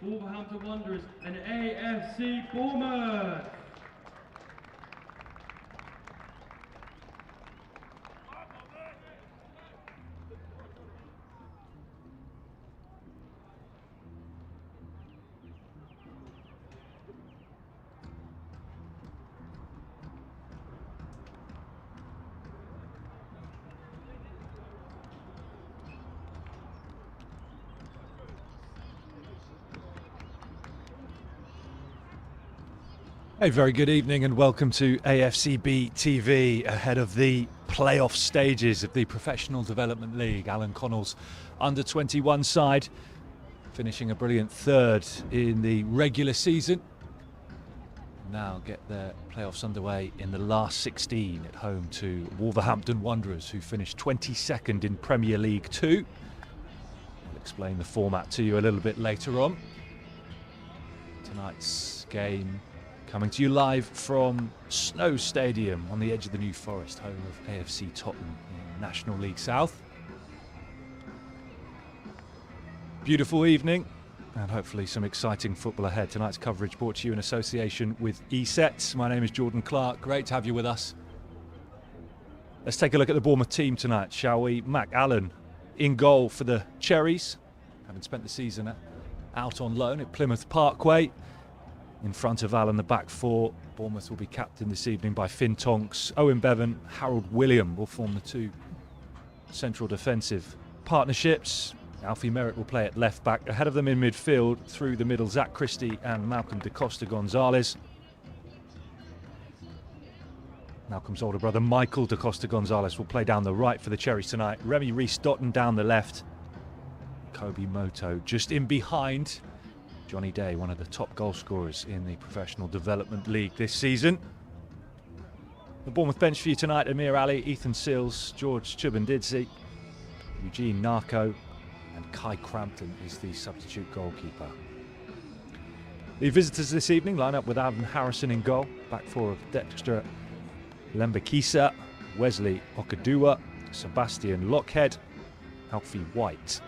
Wolverhampton Wanderers and AFC Bournemouth. A very good evening and welcome to AFCB TV ahead of the playoff stages of the Professional Development League. Alan Connell's under-21 side finishing a brilliant third in the regular season. Now get their playoffs underway in the last 16 at home to Wolverhampton Wanderers, who finished 22nd in Premier League 2. I'll explain the format to you a little bit later on. Tonight's game coming to you live from Snow Stadium on the edge of the New Forest, home of AFC Tottenham in National League South. Beautiful evening and hopefully some exciting football ahead. Tonight's coverage brought to you in association with ESETS. My name is Jordan Clark. Great to have you with us. Let's take a look at the Bournemouth team tonight, shall we? Mac Allen in goal for the Cherries, having spent the season out on loan at Plymouth Parkway. In front of Allen, the back four. Bournemouth will be captained this evening by Finn Tonks. Owen Bevan, Harold William will form the two central defensive partnerships. Alfie Merritt will play at left back. Ahead of them in midfield, through the middle, Zach Christie and Malcolm Da Costa Gonzalez. Malcolm's older brother, Michael Da Costa Gonzalez, will play down the right for the Cherries tonight. Remy Rees-Dotton down the left. Kobe Moto just in behind. Johnny Day, one of the top goal scorers in the Professional Development League this season. The Bournemouth bench for you tonight: Amir Ali, Ethan Seals, George Chubandidze, Eugene Narco, and Kai Crampton is the substitute goalkeeper. The visitors this evening line up with Adam Harrison in goal, back four of Dexter Lembakisa, Wesley Okadua, Sebastian Lockhead, Alfie White.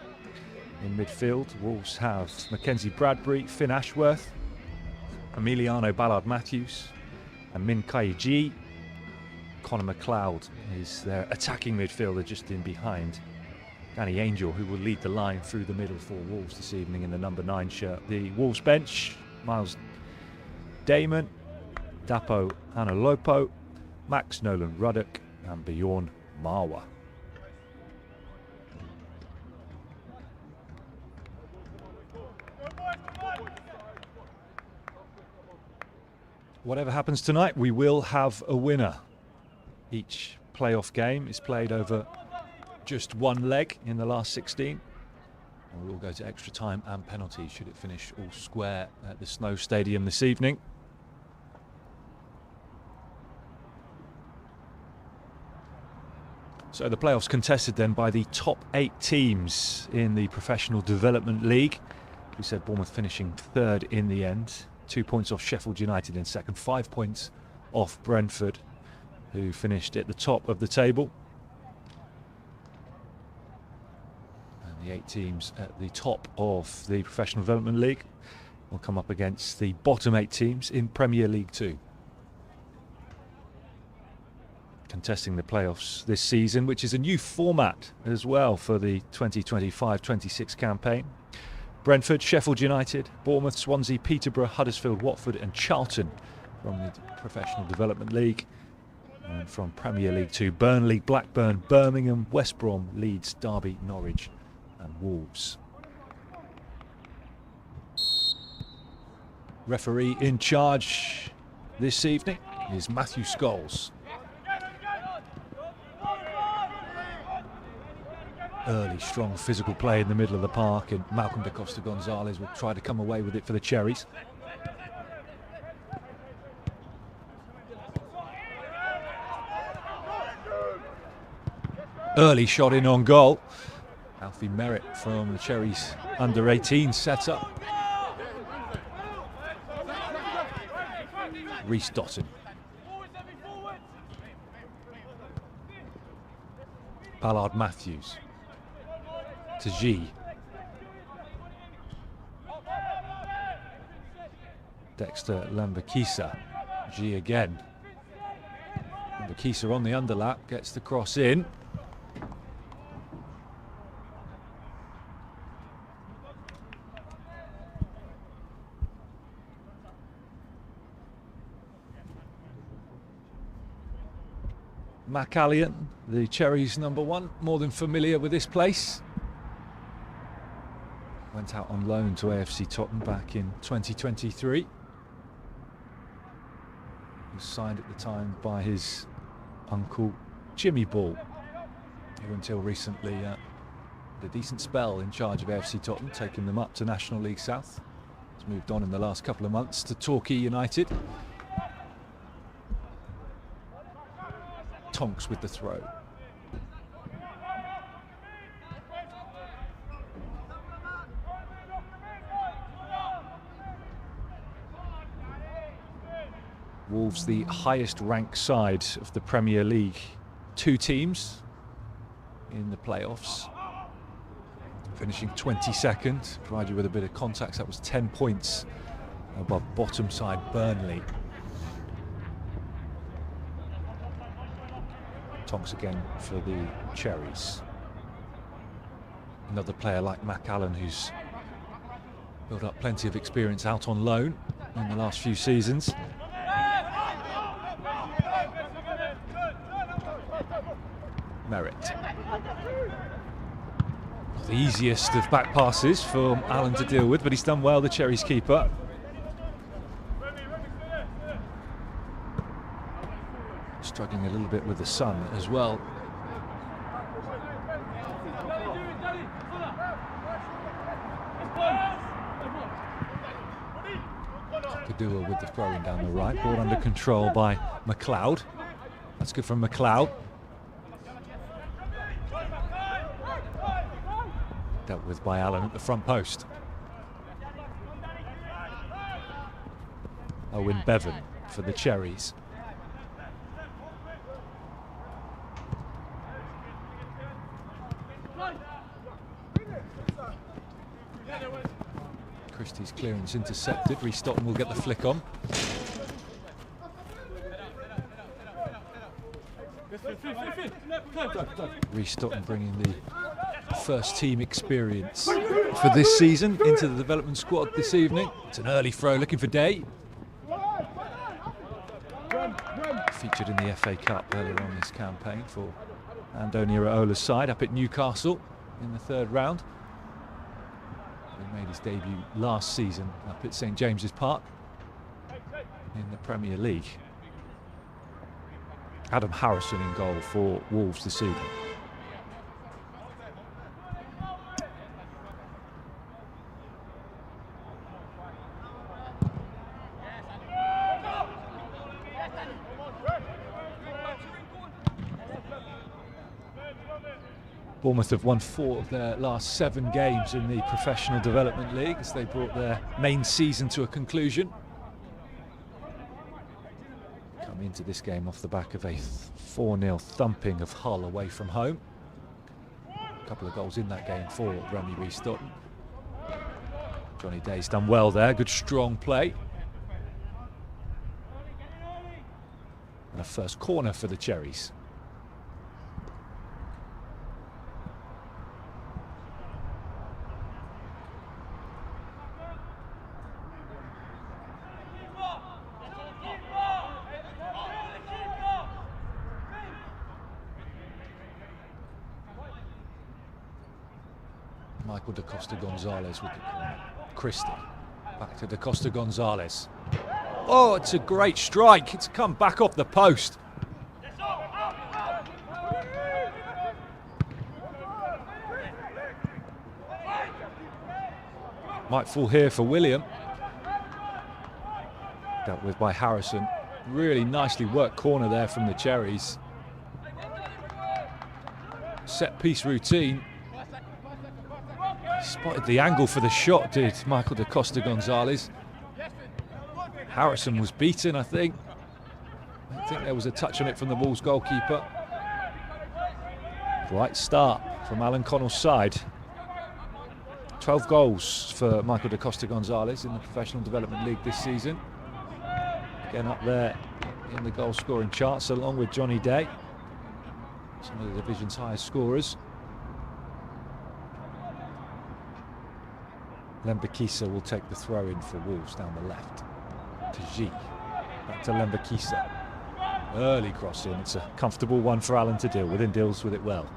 In midfield, Wolves have Mackenzie Bradbury, Finn Ashworth, Emiliano Ballard-Matthews and Min Kaiji. Connor McLeod is their attacking midfielder just in behind. Danny Angel, who will lead the line through the middle for Wolves this evening in the number 9 shirt. The Wolves bench: Miles Damon, Dapo Analopo, Max Nolan Ruddock and Bjorn Marwa. Whatever happens tonight, we will have a winner. Each playoff game is played over just one leg in the last 16. And we will go to extra time and penalties should it finish all square at the Snow Stadium this evening. So the playoffs contested then by the top 8 teams in the Professional Development League. We said Bournemouth finishing third in the end. 2 points off Sheffield United in second, 5 points off Brentford, who finished at the top of the table. And the 8 teams at the top of the Professional Development League will come up against the bottom 8 teams in Premier League 2. Contesting the playoffs this season, which is a new format as well for the 2025-26 campaign. Brentford, Sheffield United, Bournemouth, Swansea, Peterborough, Huddersfield, Watford and Charlton from the Professional Development League. And from Premier League 2, Burnley, Blackburn, Birmingham, West Brom, Leeds, Derby, Norwich and Wolves. Referee in charge this evening is Matthew Scholes. Early, strong physical play in the middle of the park, and Malcolm Da Costa Gonzalez will try to come away with it for the Cherries. Early shot in on goal. Alfie Merritt from the Cherries under-18 setup. Rees-Dotton. Ballard-Matthews. To G. Dexter Lambakisa. G again. Lambakisa on the underlap, gets the cross in. McAllion, the Cherries #1, more than familiar with this place. Went out on loan to AFC Tottenham back in 2023. He was signed at the time by his uncle Jimmy Ball, who until recently had a decent spell in charge of AFC Tottenham, taking them up to National League South. He's moved on in the last couple of months to Torquay United. Tonks with the throw. Wolves, the highest ranked side of the Premier League. 2 teams in the playoffs, finishing 22nd. Provide you with a bit of context, that was 10 points above bottom side Burnley. Tonks again for the Cherries. Another player like McAllion, who's built up plenty of experience out on loan in the last few seasons. Merritt. Not the easiest of back passes for Allen to deal with, but he's done well, the Cherries keeper. Struggling a little bit with the sun as well. Kadua with the throwing down the right, ball under control by McLeod. That's good from McLeod. Dealt with by Allen at the front post. Owen Bevan for the Cherries. Christie's clearance intercepted. Reece Stotton will get the flick on. Reece Stotton bringing the first team experience for this season into the development squad this evening. It's an early throw, looking for Day. Featured in the FA Cup earlier on this campaign for Andoni Iraola's side up at Newcastle in the 3rd round. He made his debut last season up at St James's Park in the Premier League. Adam Harrison in goal for Wolves this evening. Bournemouth have won 4 of their last 7 games in the Professional Development League as they brought their main season to a conclusion. Come into this game off the back of a 4-0 thumping of Hull away from home. A couple of goals in that game for Remy Reece Stotton. Johnny Day's done well there, good strong play. And a first corner for the Cherries. Michael Da Costa Gonzalez with the corner. Christie back to Da Costa Gonzalez. Oh, it's a great strike. It's come back off the post. Might fall here for William. Dealt with by Harrison. Really nicely worked corner there from the Cherries. Set piece routine. Spotted the angle for the shot, did Michael Da Costa Gonzalez. Harrison was beaten, I think. I think there was a touch on it from the Wolves goalkeeper. Right start from Alan Connell's side. 12 goals for Michael Da Costa Gonzalez in the Professional Development League this season. Again up there in the goal scoring charts along with Johnny Day, some of the division's highest scorers. Lembakisa will take the throw in for Wolves down the left. Tajik, back to Lembakisa. Early cross in, it's a comfortable one for Allen to deal with, and deals with it well.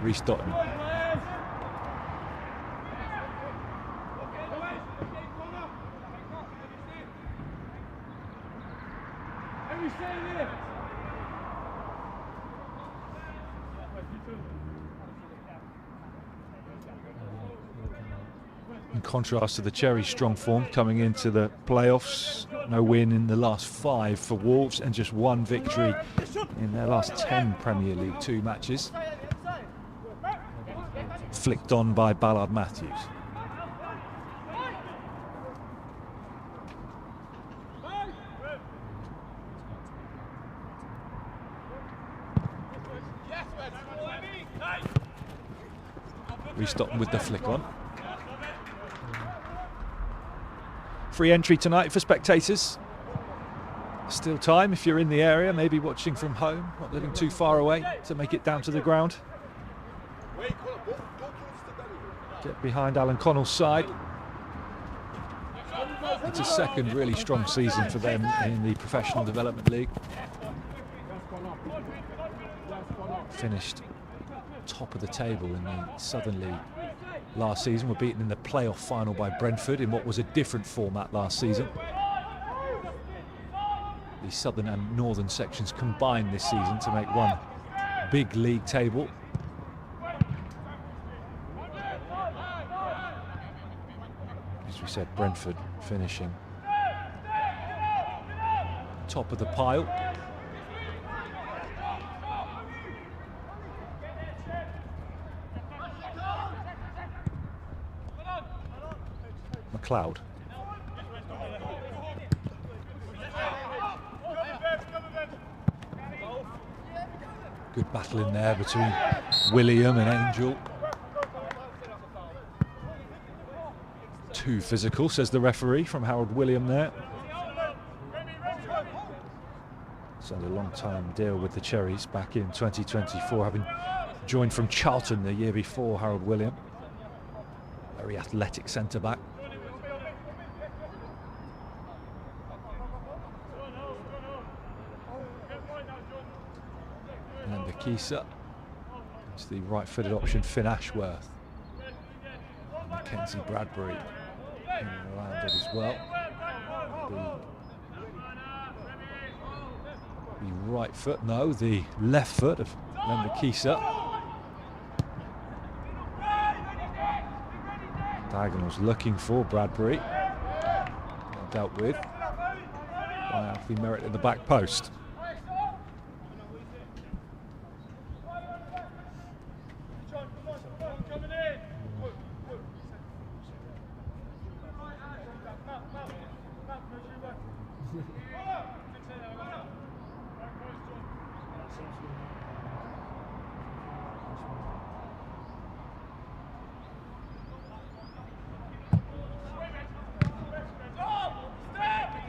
Reece Dotton. In contrast to the Cherries' strong form coming into the playoffs, no win in the last 5 for Wolves and just 1 victory in their last 10 Premier League 2 matches. Flicked on by Ballard Matthews. Reece Dotton with the flick on. Free entry tonight for spectators. Still time if you're in the area, maybe watching from home, not living too far away, to make it down to the ground. Get behind Alan Connell's side. It's a second really strong season for them in the Professional Development League. Finished top of the table in the Southern League last season. Were beaten in the playoff final by Brentford in what was a different format last season. The southern and northern sections combined this season to make one big league table. As we said, Brentford finishing top of the pile. McLeod. Good battle in there between William and Angel. Too physical, says the referee, from Harold William there. Signed a long-time deal with the Cherries back in 2024, having joined from Charlton the year before. Harold William, very athletic centre-back. Lembakisa. It's the right-footed option, Finn Ashworth. Mackenzie Bradbury in and around it as well. The right foot, no, the left foot of Lembakisa. Diagonals looking for Bradbury. Dealt with by Alfie Merritt at the back post.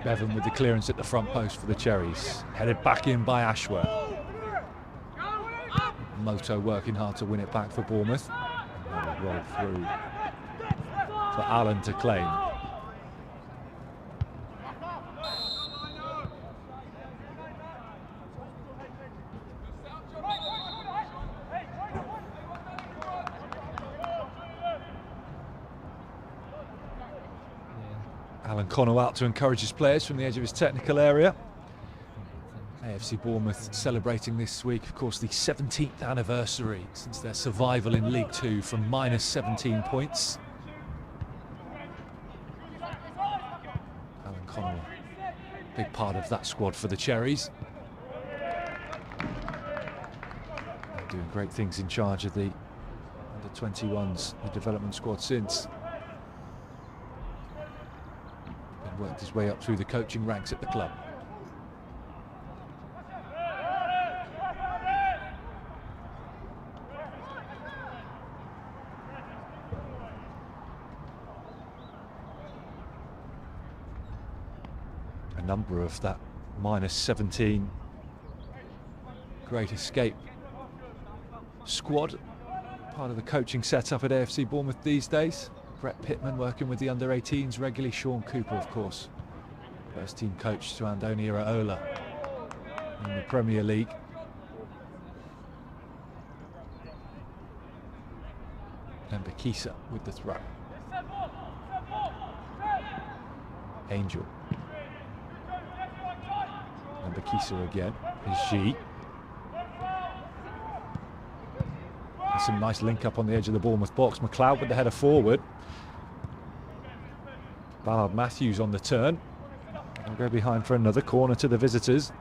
Bevan with the clearance at the front post for the Cherries. Headed back in by Ashworth. Moto working hard to win it back for Bournemouth. And roll through for Allen to claim. Alan Connell out to encourage his players from the edge of his technical area. AFC Bournemouth celebrating this week, of course, the 17th anniversary since their survival in League Two from minus 17 points. Alan Connell, big part of that squad for the Cherries. They're doing great things in charge of the under-21s, the development squad since. Worked his way up through the coaching ranks at the club. number of that -17 Great Escape squad. Part of the coaching setup at AFC Bournemouth these days. Brett Pittman working with the under-18s regularly. Sean Cooper, of course, first team coach to Andoni Iraola in the Premier League. And Bakisa with the throw. Angel. And Bakisa again. Is G. Some nice link up on the edge of the Bournemouth box. McLeod with the header forward. Ballard Matthews on the turn. They'll go behind for another corner to the visitors.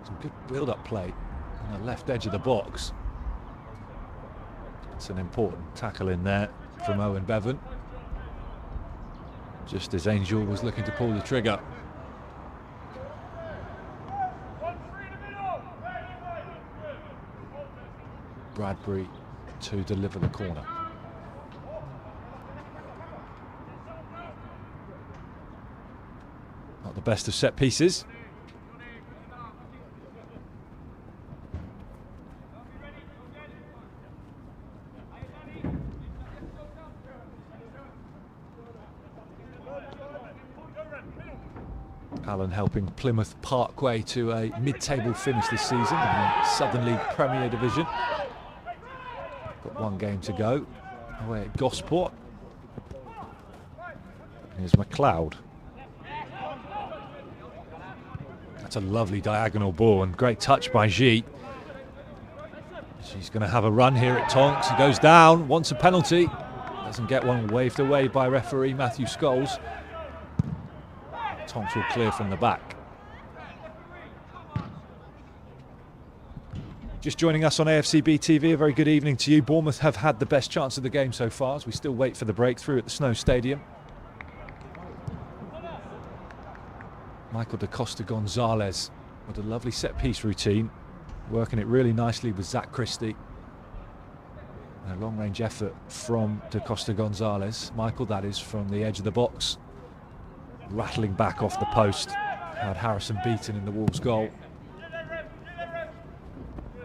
Some good build-up play on the left edge of the box. It's an important tackle in there from Owen Bevan, just as Angel was looking to pull the trigger. Bradbury to deliver the corner. Not the best of set pieces. Alan helping Plymouth Parkway to a mid-table finish this season in the Southern League Premier Division. Got one game to go away at Gosport. Here's McLeod. That's a lovely diagonal ball and great touch by G. She's going to have a run here at Tonks. He goes down, wants a penalty. Doesn't get one, waved away by referee Matthew Scholes. Tonks will clear from the back. Just joining us on AFCB TV, a very good evening to you. Bournemouth have had the best chance of the game so far as we still wait for the breakthrough at the Snow Stadium. Michael da Costa Gonzalez with a lovely set-piece routine, working it really nicely with Zach Christie. And a long-range effort from da Costa Gonzalez. Michael, that is, from the edge of the box. Rattling back off the post. Had Harrison beaten in the Wolves goal.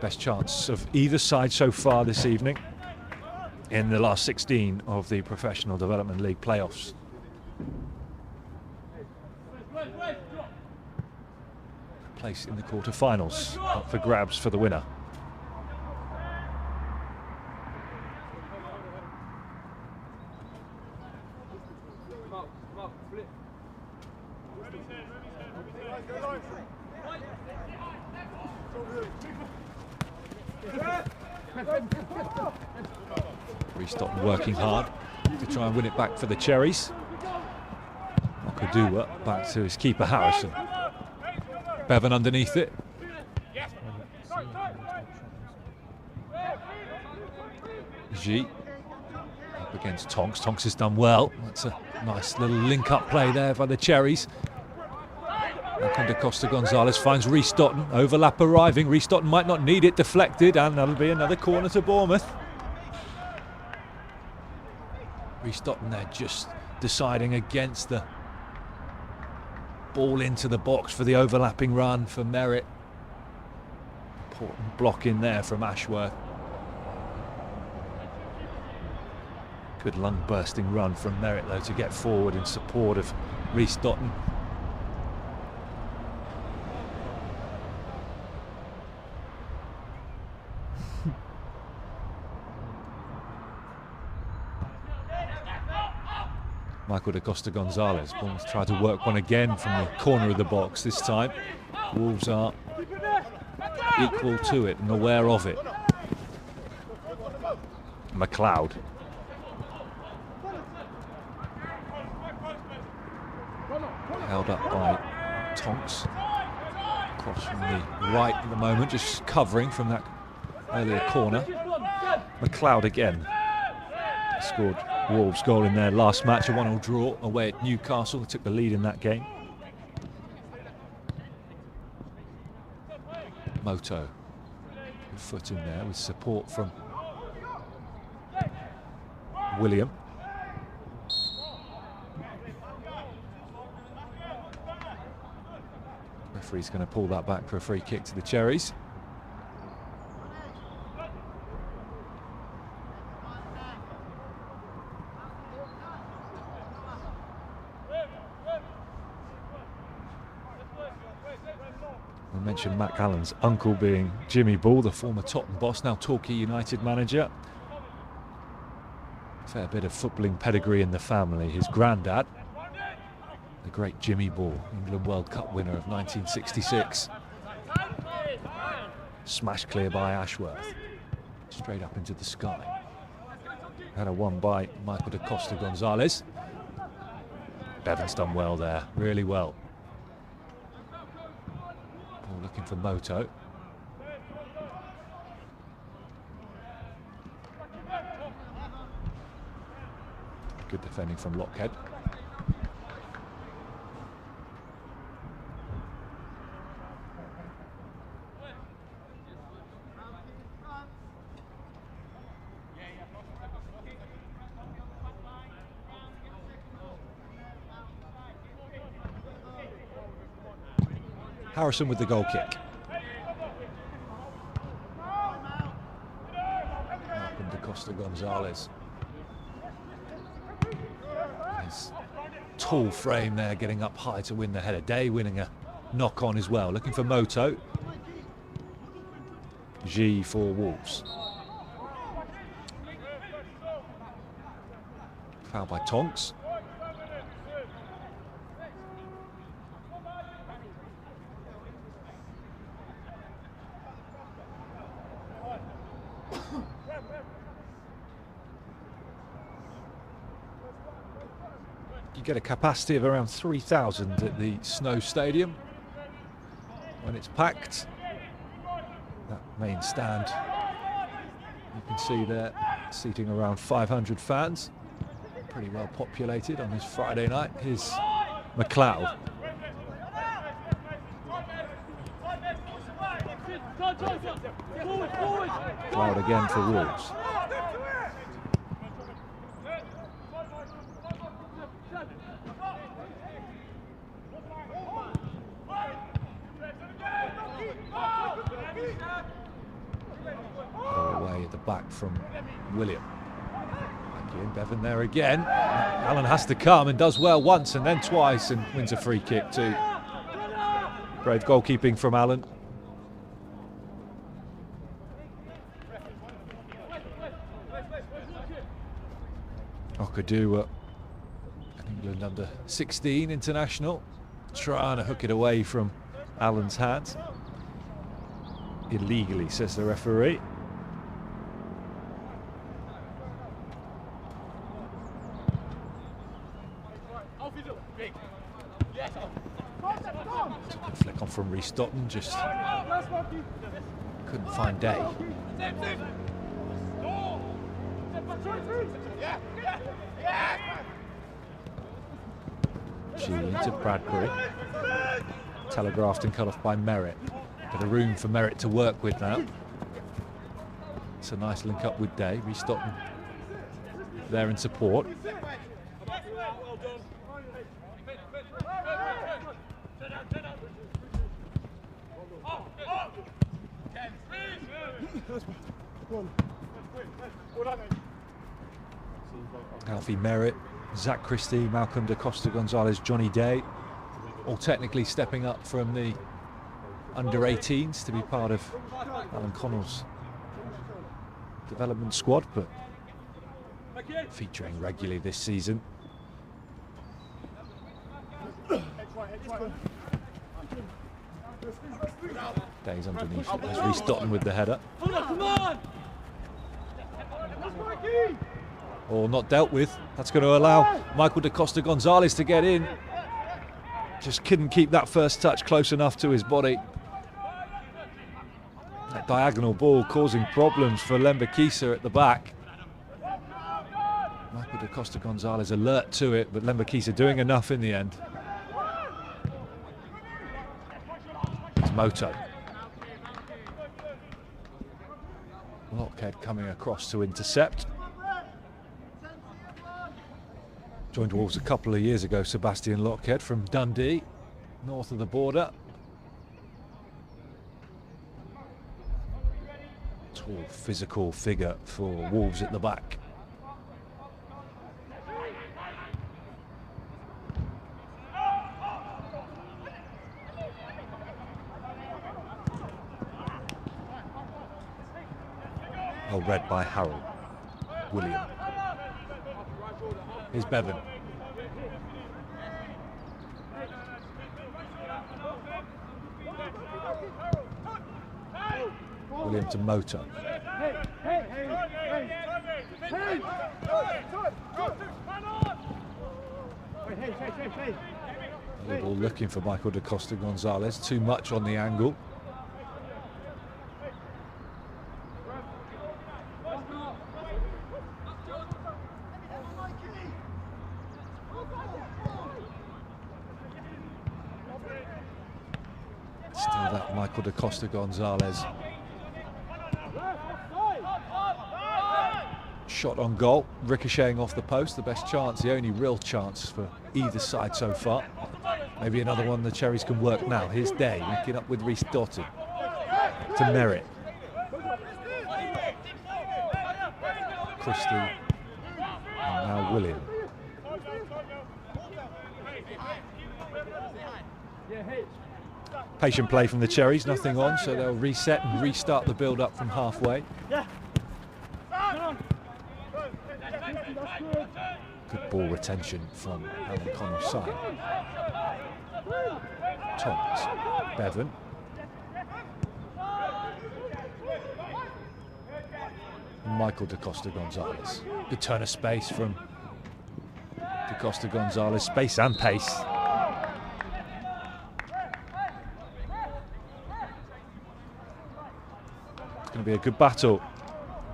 Best chance of either side so far this evening in the last 16 of the Professional Development League playoffs. Place in the quarter-finals up for grabs for the winner. Restop working hard to try and win it back for the Cherries. Okudua back to his keeper Harrison. Bevan underneath it. G up against Tonks. Tonks has done well. That's a nice little link-up play there by the Cherries. Da Costa Gonzalez finds Rhys Dotton. Overlap arriving. Rhys Dotton might not need it. Deflected, and that'll be another corner to Bournemouth. Rhys Dotton there just deciding against the ball into the box for the overlapping run for Merritt. Important block in there from Ashworth. Good lung-bursting run from Merritt though to get forward in support of Rhys Dotton. Michael da Costa Gonzalez. Bournemouth tried to work one again from the corner of the box this time. Wolves are equal to it and aware of it. McLeod. Held up by Tonks. Cross from the right at the moment, just covering from that earlier corner. McLeod again. Scored Wolves' goal in their last match, a 1-1 draw away at Newcastle. They took the lead in that game. Moto, good foot in there with support from William. Referee's going to pull that back for a free kick to the Cherries. I mentioned Mac Allen's uncle being Jimmy Ball, the former Tottenham boss, now Torquay United manager. Fair bit of footballing pedigree in the family. His granddad, the great Jimmy Ball, England World Cup winner of 1966. Smashed clear by Ashworth. Straight up into the sky. Header won by Michael da Costa Gonzalez. Bevan's done well there, really well. Ball looking for Moto. Good defending from Lockhead. Harrison with the goal kick. Malcolm da Costa Gonzalez. His tall frame there, getting up high to win the header. Day winning a knock on as well. Looking for Moto. G for Wolves. Foul by Tonks. You get a capacity of around 3,000 at the Snow Stadium when it's packed. That main stand, you can see there, seating around 500 fans. Pretty well populated on this Friday night. Here's McLeod. McLeod again for Wolves. Away at the back from William. Back in, Bevan there again. Allen has to come and does well once and then twice and wins a free kick too. Brave goalkeeping from Allen. Okadu, an England under 16 international, trying to hook it away from Allen's hands. Illegally, says the referee. Good flick on from Rhys Dotton, just couldn't find Day. G into Bradbury. Telegraphed and cut off by Merritt. Bit of room for Merritt to work with now. It's a nice link up with Day. Rhys Dotton there in support. Alfie Merritt, Zach Christie, Malcolm da Costa Gonzalez, Johnny Day, all technically stepping up from the under-18s to be part of Alan Connell's development squad, but featuring regularly this season. Day's underneath. There's Rhys Dotton with the header. Or not dealt with. That's going to allow Michael da Costa Gonzalez to get in. Just couldn't keep that first touch close enough to his body. That diagonal ball causing problems for Lembakisa at the back. Michael da Costa Gonzalez alert to it, but Lembakisa doing enough in the end. It's Moto. Lockhead coming across to intercept. Joined Wolves a couple of years ago, Sebastian Lockhead from Dundee, north of the border. Tall, physical figure for Wolves at the back. Well read by Harold. William. Here's Bevan. William to Moto. Ball looking for Michael da Costa Gonzalez. Too much on the angle. Still that Michael da Costa Gonzalez. Shot on goal, ricocheting off the post, the best chance, the only real chance for either side so far. Maybe another one the Cherries can work now. Here's Day, linking up with Rhys Dotton. To Merritt. Christie. And now William. Patient play from the Cherries, nothing on, so they'll reset and restart the build-up from halfway. Good ball retention from Alan Connor's side. Thomas, Bevan. Michael da Costa Gonzalez. Good turn of space from da Costa Gonzalez, space and pace. It's going to be a good battle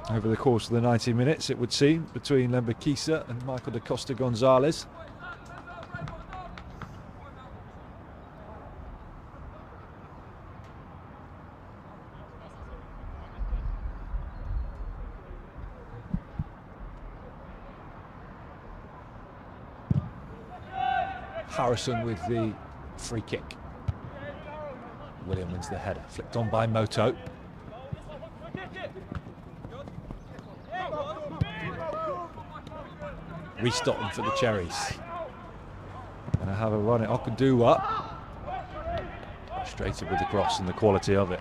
over the course of the 90 minutes, it would seem, between Lembakisa and Michael da Costa Gonzalez. Harrison with the free kick. William wins the header, flicked on by Moto. Rhys Dotton for the Cherries. Gonna have a run at Okudua. Frustrated with the cross and the quality of it.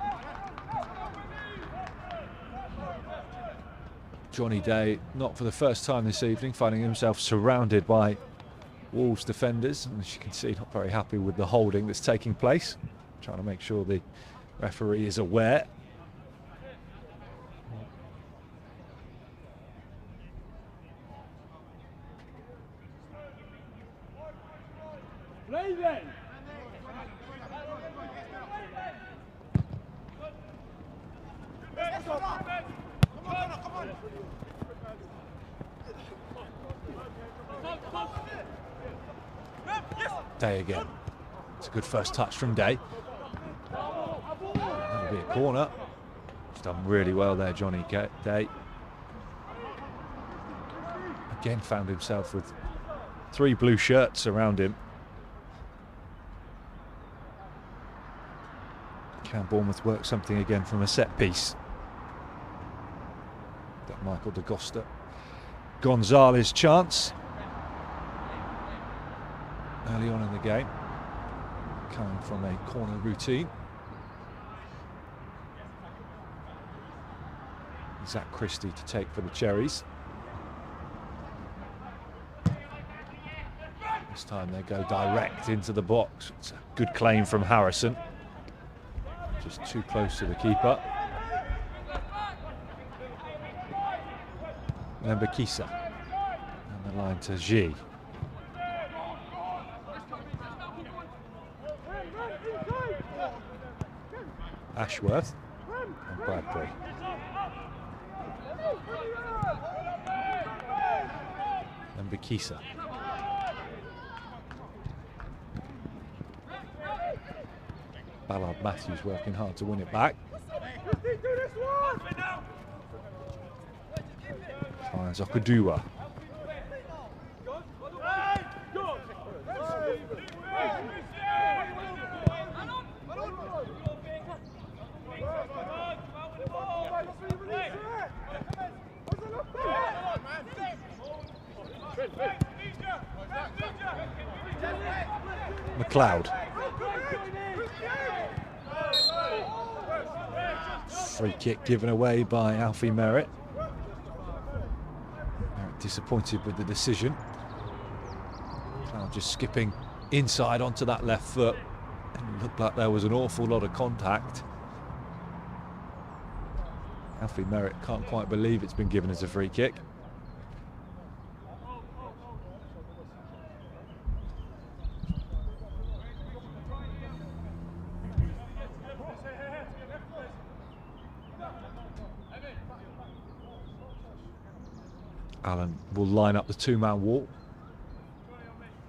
Johnny Day, not for the first time this evening, finding himself surrounded by Wolves defenders. And as you can see, not very happy with the holding that's taking place. Trying to make sure the referee is aware. Day again. It's a good first touch from Day. That'll be a corner. He's done really well there, Johnny Day. Again found himself with 3 blue shirts around him. Can Bournemouth work something again from a set piece? That Michael da Costa Gonzalez chance early on in the game, coming from a corner routine. Zach Christie to take for the Cherries. This time they go direct into the box. It's a good claim from Harrison. Just too close to the keeper. Lembakisa. And the line to G. Ashworth and Bradbury. And Bakisa. Ballard Matthews working hard to win it back. Finds Okudua. McLeod. Free kick given away by Alfie Merritt. Merritt disappointed with the decision. McLeod just skipping inside onto that left foot. It looked like there was an awful lot of contact. Alfie Merritt can't quite believe it's been given as a free kick. Allen will line up the two-man wall,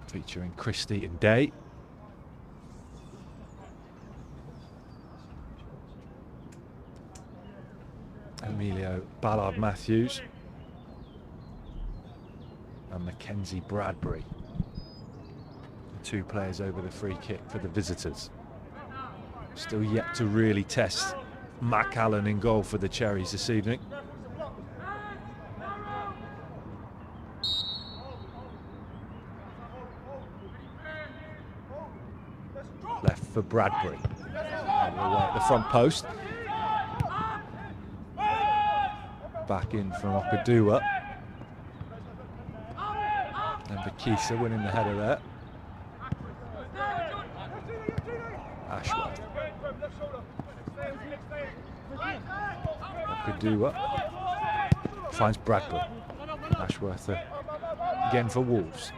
featuring Christie and Day. Emilio Ballard-Matthews and Mackenzie Bradbury. The two players over the free kick for the visitors. Still yet to really test Mac Allen in goal for the Cherries this evening. Left for Bradbury. Away at the front post. Back in from Okudua. And Bakisa winning the header there. Ashworth. Okudua finds Bradbury. Ashworth again for Wolves.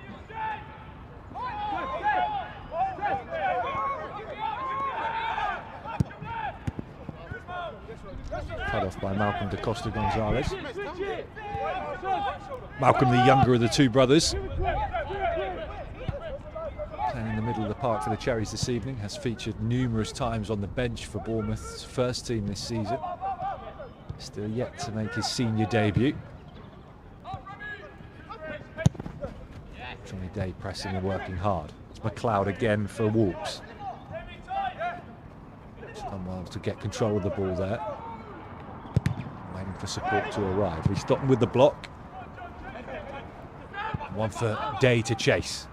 Cut off by Malcolm da Costa Gonzalez. Malcolm, the younger of the two brothers, playing in the middle of the park for the Cherries this evening, has featured numerous times on the bench for Bournemouth's first team this season. Still yet to make his senior debut. Johnny Day pressing and working hard. It's McLeod again for Wolves. It's done well to get control of the ball there. Waiting for support to arrive. He's stopping with the block. One for Day to chase.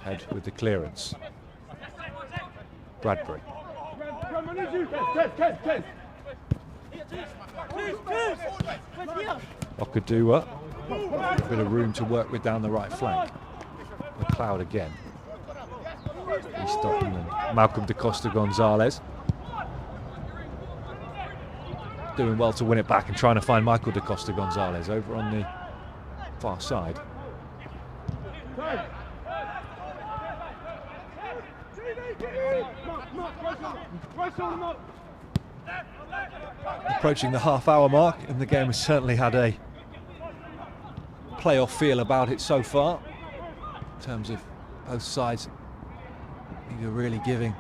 Head with the clearance. Bradbury. Okudua. A bit of room to work with down the right flank. McLeod again. He's stopping them. Malcolm da Costa Gonzalez. Doing well to win it back and trying to find Michael da Costa Gonzalez over on the far side. Approaching the half-hour mark, and the game has certainly had a playoff feel about it so far, in terms of both sides either really giving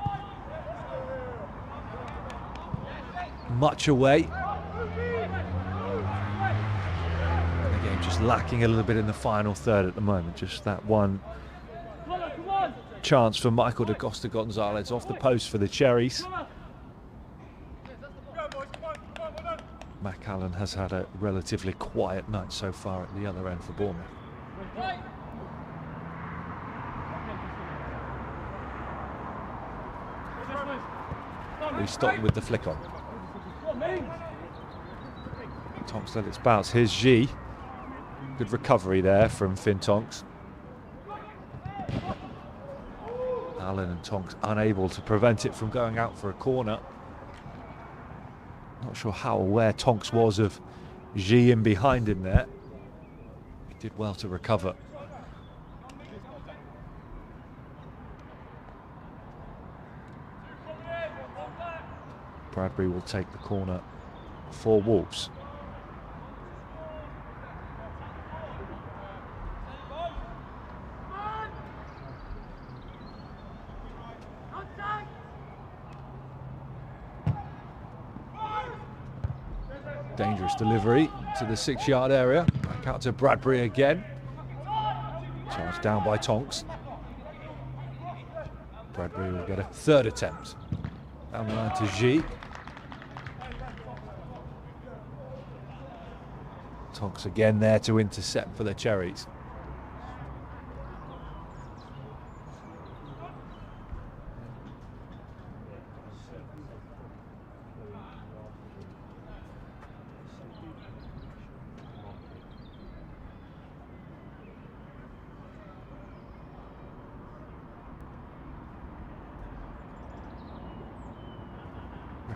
much away, and the game just lacking a little bit in the final third at the moment. Just that one chance for Michael da Costa Gonzalez off the post for the Cherries. Mac Allen has had a relatively quiet night so far at the other end for Bournemouth. He's stopped with the flick on. Tonks let it bounce. Here's G. Good recovery there from Finn Tonks. Allen and Tonks unable to prevent it from going out for a corner. Not sure how aware Tonks was of G in behind him there. He did well to recover. Bradbury will take the corner for Wolves. Dangerous delivery to the 6-yard area. Back out to Bradbury again. Charged down by Tonks. Bradbury will get a third attempt. Down the line to G. Tonks again there to intercept for the Cherries.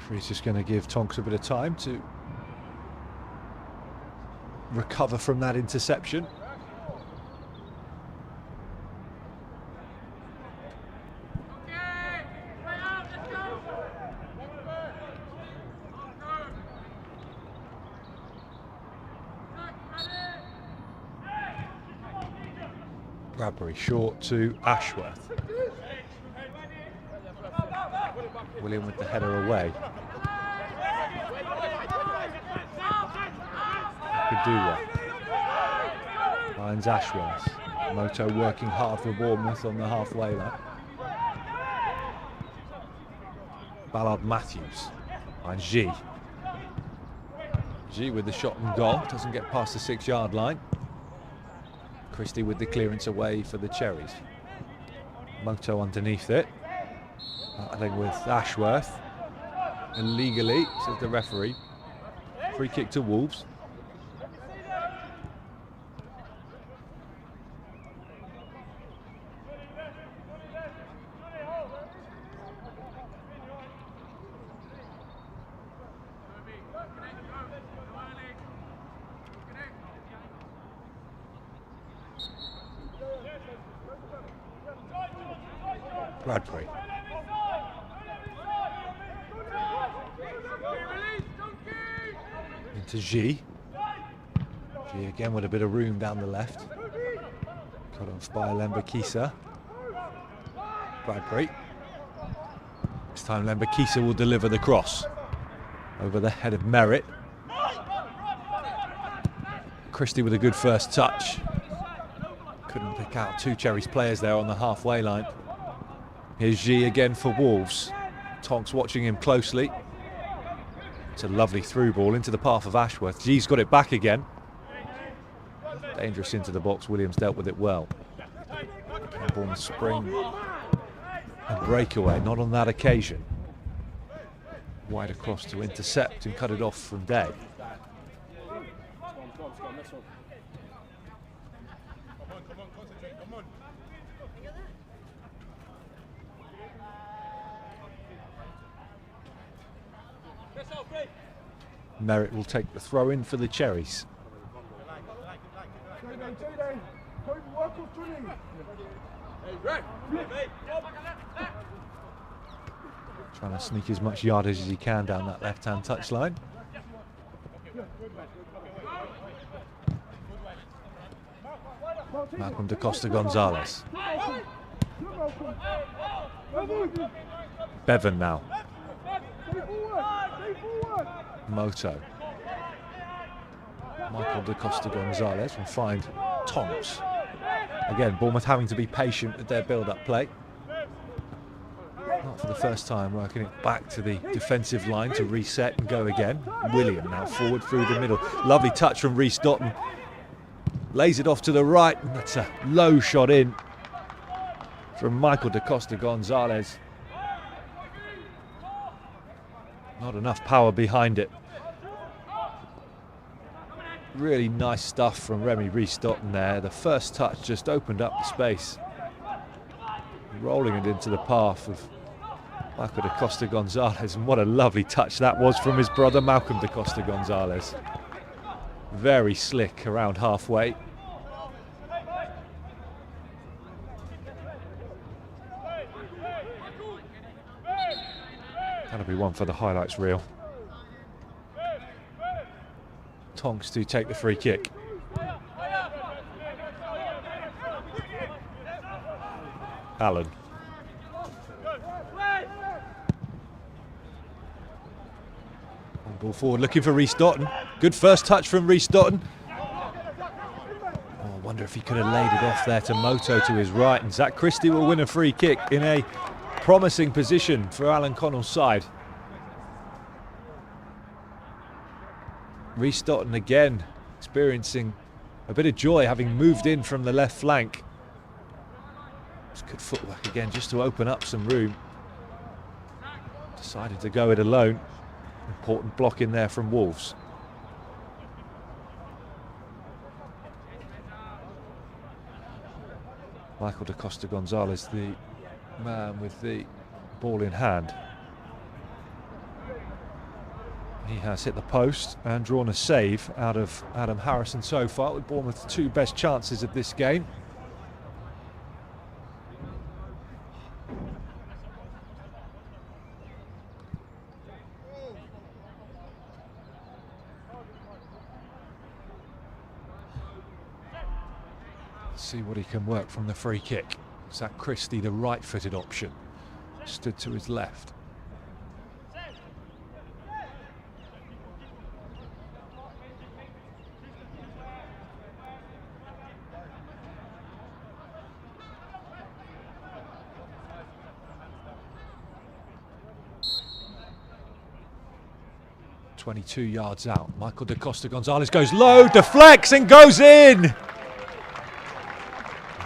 Referee's just going to give Tonks a bit of time to recover from that interception. Bradbury short to Ashworth. William with the header away. Could do well. Finds Ashworth. Moto working hard for Bournemouth on the halfway line. Ballard Matthews finds G. G with the shot and goal. Doesn't get past the 6-yard line. Christie with the clearance away for the Cherries. Moto underneath it. Battling with Ashworth. Illegally, says the referee. Free kick to Wolves. Bradbury. Into G. G again with a bit of room down the left. Cut off by Lembakisa. Bradbury. This time Lembakisa will deliver the cross. Over the head of Merritt. Christie with a good first touch. Couldn't pick out two Cherries players there on the halfway line. Here's G again for Wolves. Tonks watching him closely. It's a lovely through ball into the path of Ashworth. G's got it back again. Dangerous into the box. Williams dealt with it well. Bournemouth spring and breakaway, not on that occasion. Wide across to intercept and cut it off from Day. Merritt will take the throw in for the Cherries. Trying to sneak as much yardage as he can down that left-hand touchline. Malcolm Da Costa Gonzalez. Bevan now. Moto. Michael Da Costa Gonzalez will find Tonks. Again, Bournemouth having to be patient with their build-up play. Not for the first time, working it back to the defensive line to reset and go again. William now forward through the middle. Lovely touch from Rhys Dotton. Lays it off to the right, and that's a low shot in from Michael Da Costa Gonzalez. Not enough power behind it. Really nice stuff from Rhys Dotton there. The first touch just opened up the space. Rolling it into the path of Michael Da Costa Gonzalez. And what a lovely touch that was from his brother Malcolm Da Costa Gonzalez. Very slick around halfway. That'll be one for the highlights reel. Tonks to take the free kick. Allen. Ball forward looking for Rhys Dotton. Good first touch from Rhys Dotton. Oh, I wonder if he could have laid it off there to Moto to his right. And Zach Christie will win a free kick in a promising position for Alan Connell's side. Rhys Dotton again experiencing a bit of joy having moved in from the left flank. Just good footwork again just to open up some room. Decided to go it alone. Important block in there from Wolves. Michael Da Costa Gonzalez, the man with the ball in hand. He has hit the post and drawn a save out of Adam Harrison so far, with Bournemouth's 2 best chances of this game. See what he can work from the free kick. Zach Christie, the right-footed option, stood to his left. "22 yards out. Michael Da Costa Gonzalez goes low, deflects and goes in.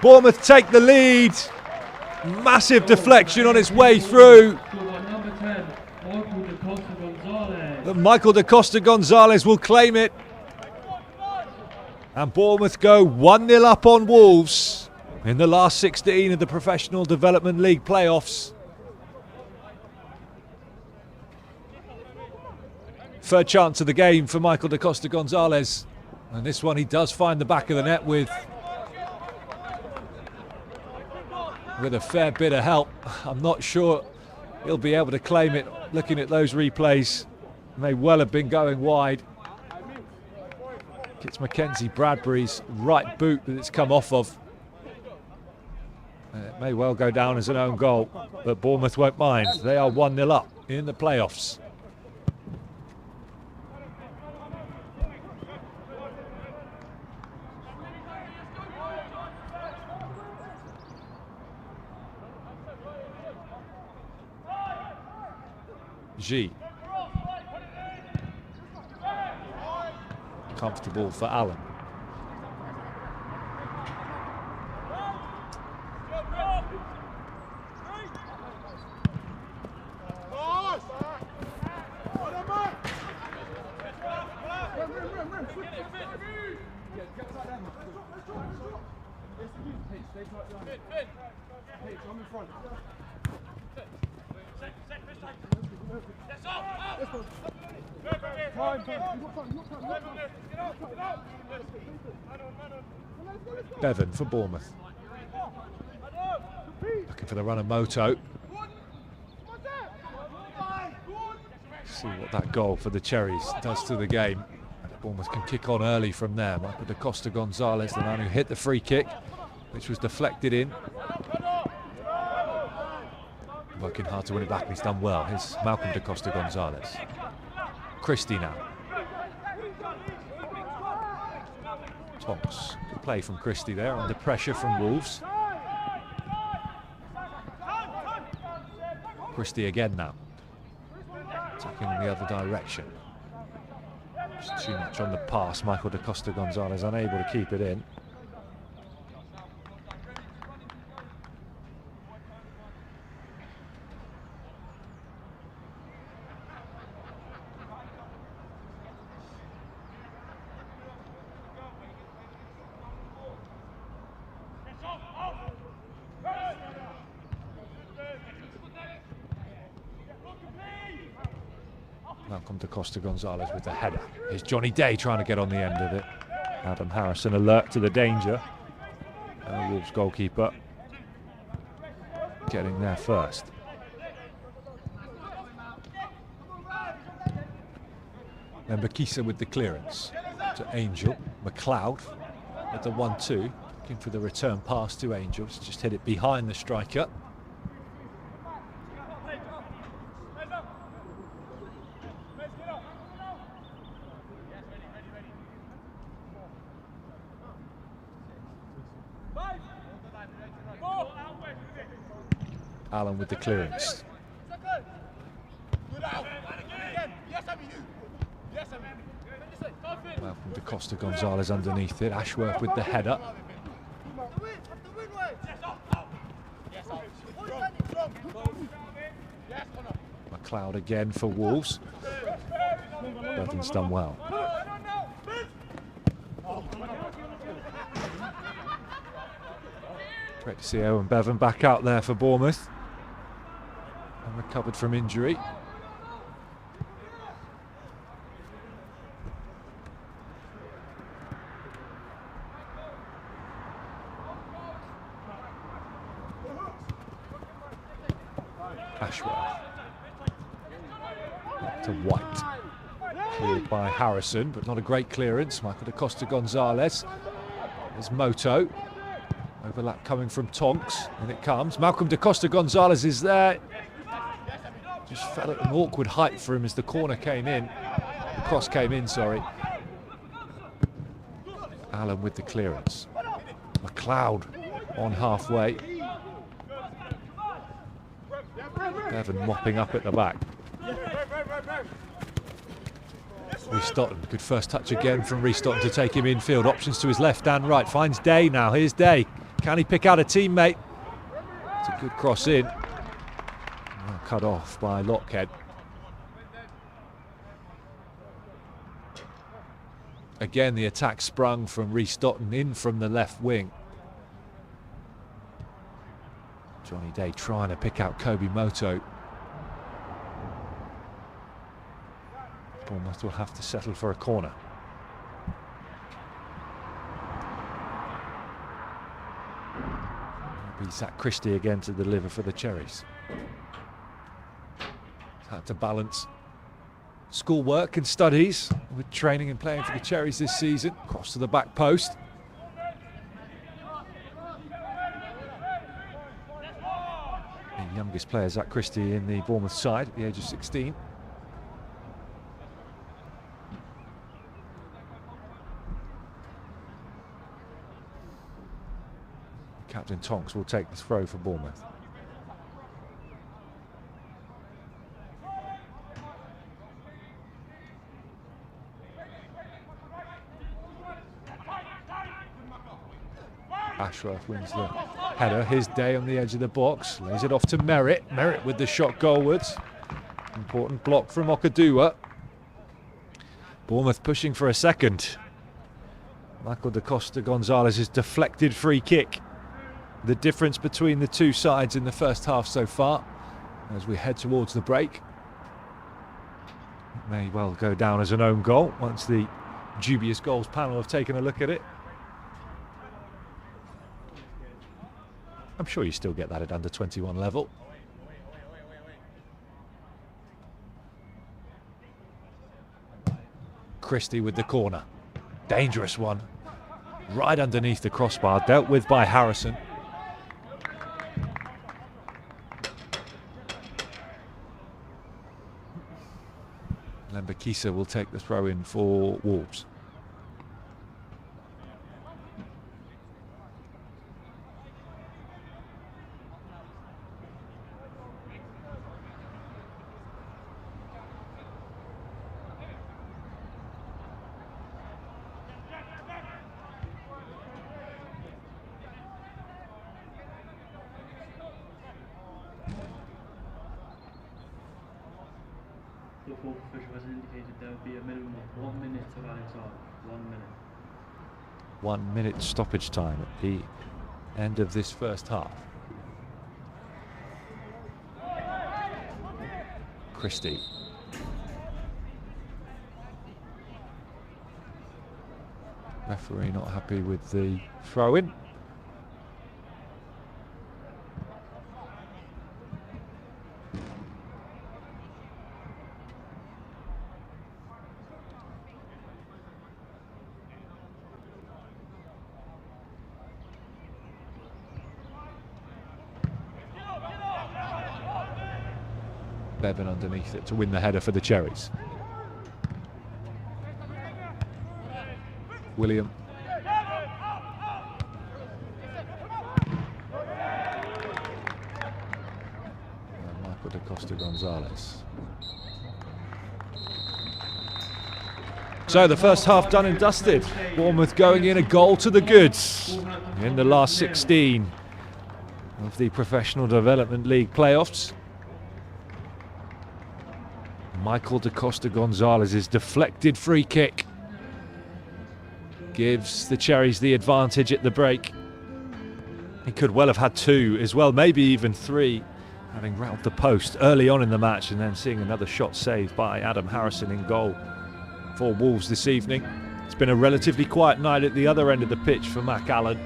Bournemouth take the lead. Massive deflection on its way through. Michael Da Costa Gonzalez will claim it. And Bournemouth go 1-0 up on Wolves in the last 16 of the Professional Development League playoffs. Third chance of the game for Michael Da Costa Gonzalez. And this one he does find the back of the net with a fair bit of help. I'm not sure he'll be able to claim it. Looking at those replays, may well have been going wide. It's Mackenzie Bradbury's right boot that it's come off of. It may well go down as an own goal, but Bournemouth won't mind. They are 1-0 up in the playoffs. G. Comfortable for Allen. Bevan for Bournemouth. Looking for the run of Moto. See what that goal for the Cherries does to the game. Bournemouth can kick on early from there. Michael Da Costa Gonzalez, the man who hit the free kick, which was deflected in. Working hard to win it back, and he's done well. Here's Malcolm Da Costa Gonzalez. Christie now. Tonks. Good play from Christie there, under pressure from Wolves. Christie again now. Attacking in the other direction. Just too much on the pass. Michael Da Costa Gonzalez unable to keep it in. Malcolm Da Costa Gonzalez with the header. Here's Johnny Day trying to get on the end of it. Adam Harrison alert to the danger. Wolves goalkeeper getting there first. And Bakisa with the clearance to Angel. McLeod at the 1-2, looking for the return pass to Angel. Just hit it behind the striker. Allen with the clearance. Malcolm Da Costa Gonzalez underneath it. Ashworth with the header. McLeod again for Wolves. Bevan's done well. Great to see Owen Bevan back out there for Bournemouth. And recovered from injury. Ashworth. Back to White. Cleared by Harrison, but not a great clearance. Michael da Costa Gonzalez. There's Moto. Overlap coming from Tonks, and it comes. Malcolm da Costa Gonzalez is there. Just fell at an awkward height for him as the corner came in. The cross came in, sorry. Allen with the clearance. McLeod on halfway. Bevan mopping up at the back. Rhys Stotton, good first touch again from Rhys Stotton to take him infield. Options to his left and right. Finds Day now. Here's Day. Can he pick out a teammate? It's a good cross in. Well, cut off by Lockhead. Again, the attack sprung from Rhys Stotton in from the left wing. Johnny Day trying to pick out Kobe Moto. Bournemouth will have to settle for a corner. It'll be Zach Christie again to deliver for the Cherries. Had to balance schoolwork and studies with training and playing for the Cherries this season. Cross to the back post. The youngest player, Zach Christie, in the Bournemouth side at the age of 16. Captain Tonks will take the throw for Bournemouth. Ashworth wins the header. His Day on the edge of the box. Lays it off to Merritt. Merritt with the shot goalwards. Important block from Okadua. Bournemouth pushing for a second. Michael da Costa Gonzalez's deflected free kick. The difference between the two sides in the first half so far as we head towards the break. It may well go down as an own goal once the dubious goals panel have taken a look at it. I'm sure you still get that at under 21 level. Christie with the corner. Dangerous one. Right underneath the crossbar, dealt with by Harrison. Lembakisa will take the throw in for Wolves. The fourth official has indicated there will be a minimum of 1 minute of added time. 1 minute. 1 minute stoppage time at the end of this first half. Christie. Referee not happy with the throw-in. Bevan underneath it to win the header for the Cherries. William. And Michael da Costa Gonzalez. So the first half done and dusted. Bournemouth going in a goal to the goods in the last 16 of the Professional Development League playoffs. Michael da Costa Gonzalez's deflected free kick gives the Cherries the advantage at the break. He could well have had two as well, maybe even three, having round the post early on in the match and then seeing another shot saved by Adam Harrison in goal for Wolves this evening. It's been a relatively quiet night at the other end of the pitch for Mac Allen.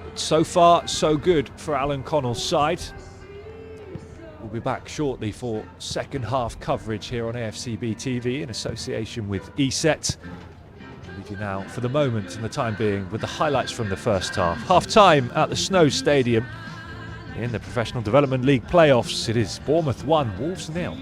But so far, so good for Alan Connell's side. We'll be back shortly for second half coverage here on AFCB TV in association with ESET. I'll leave you now, for the moment and the time being, with the highlights from the first half. Half-time at the Snow Stadium in the Professional Development League playoffs. It is Bournemouth 1, Wolves 0.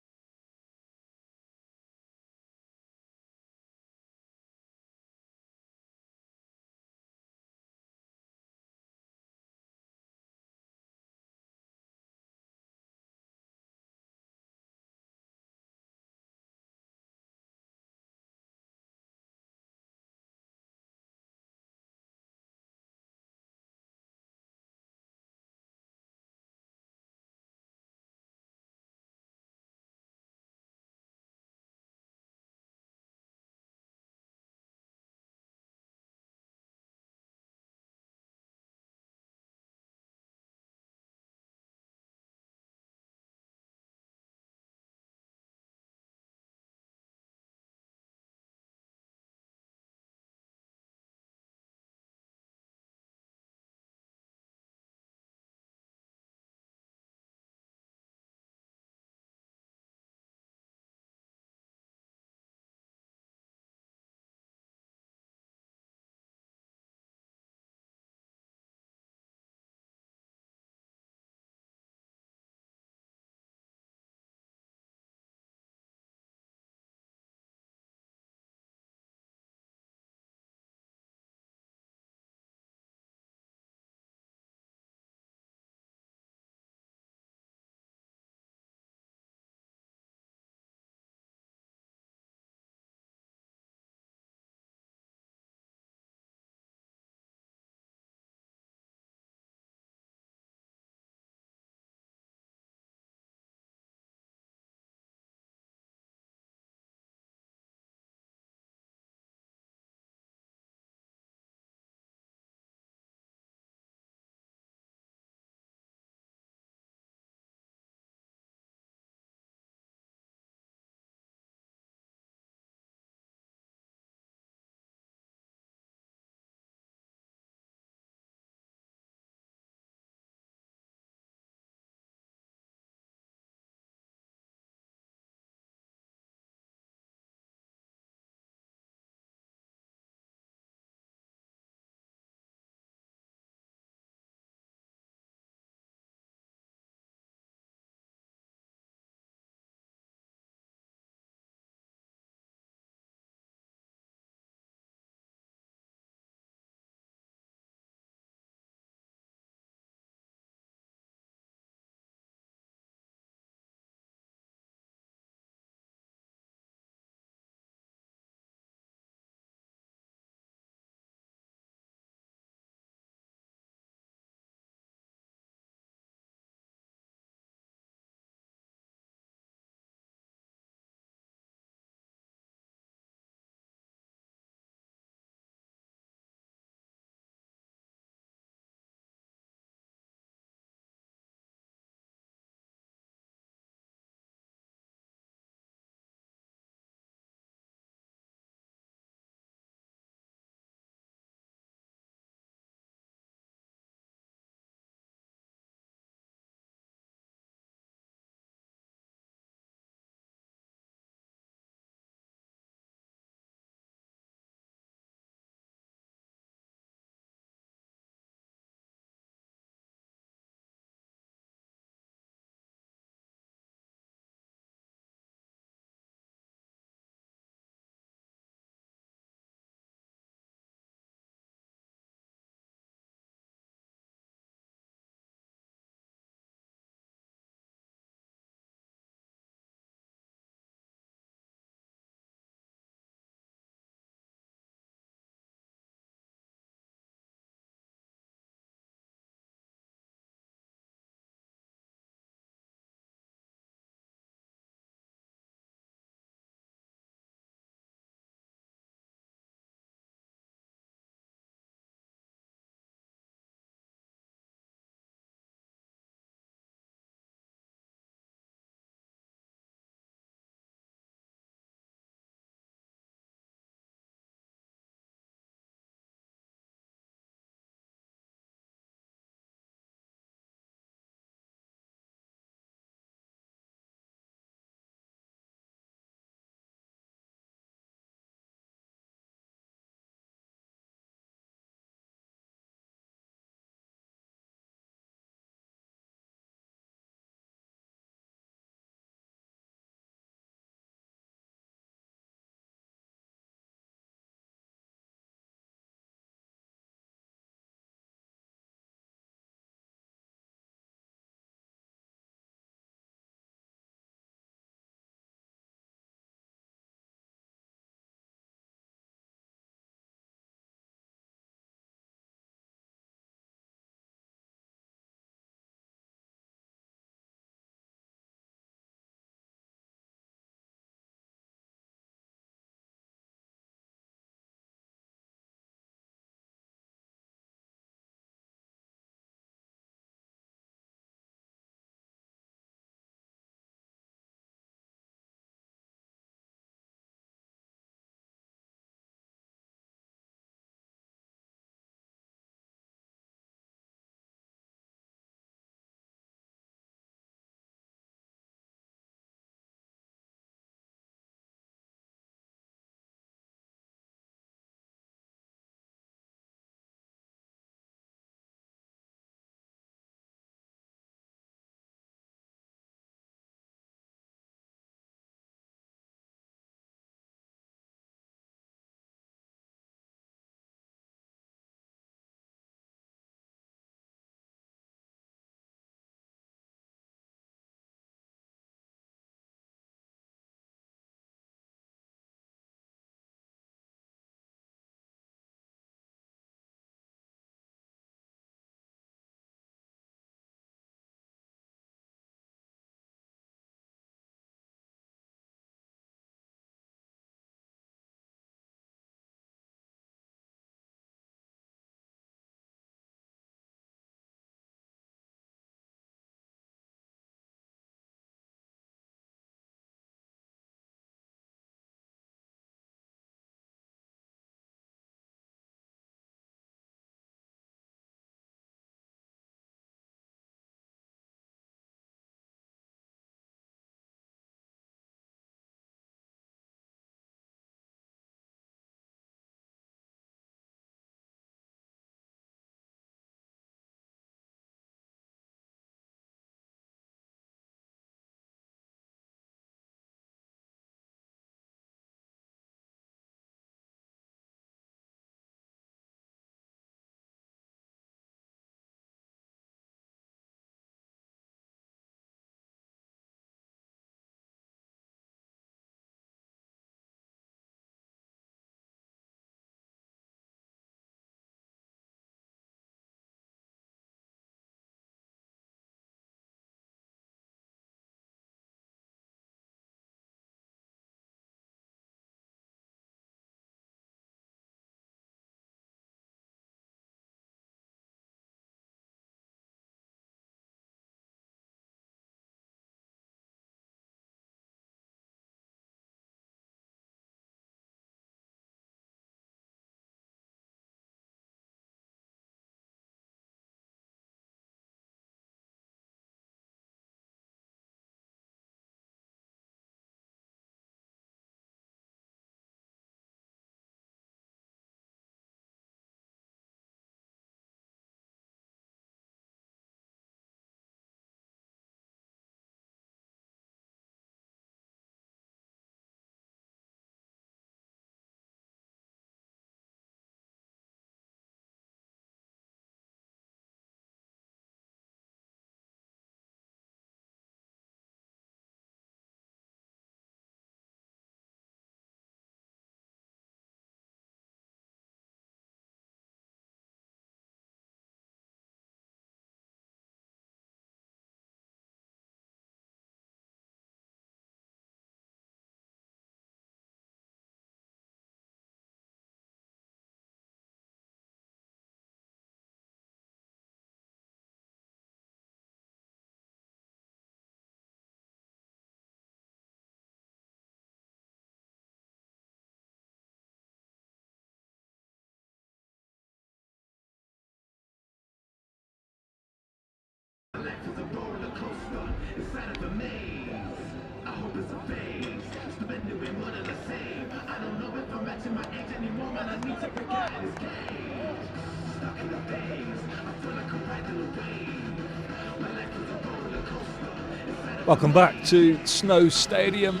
Welcome back to Snow Stadium,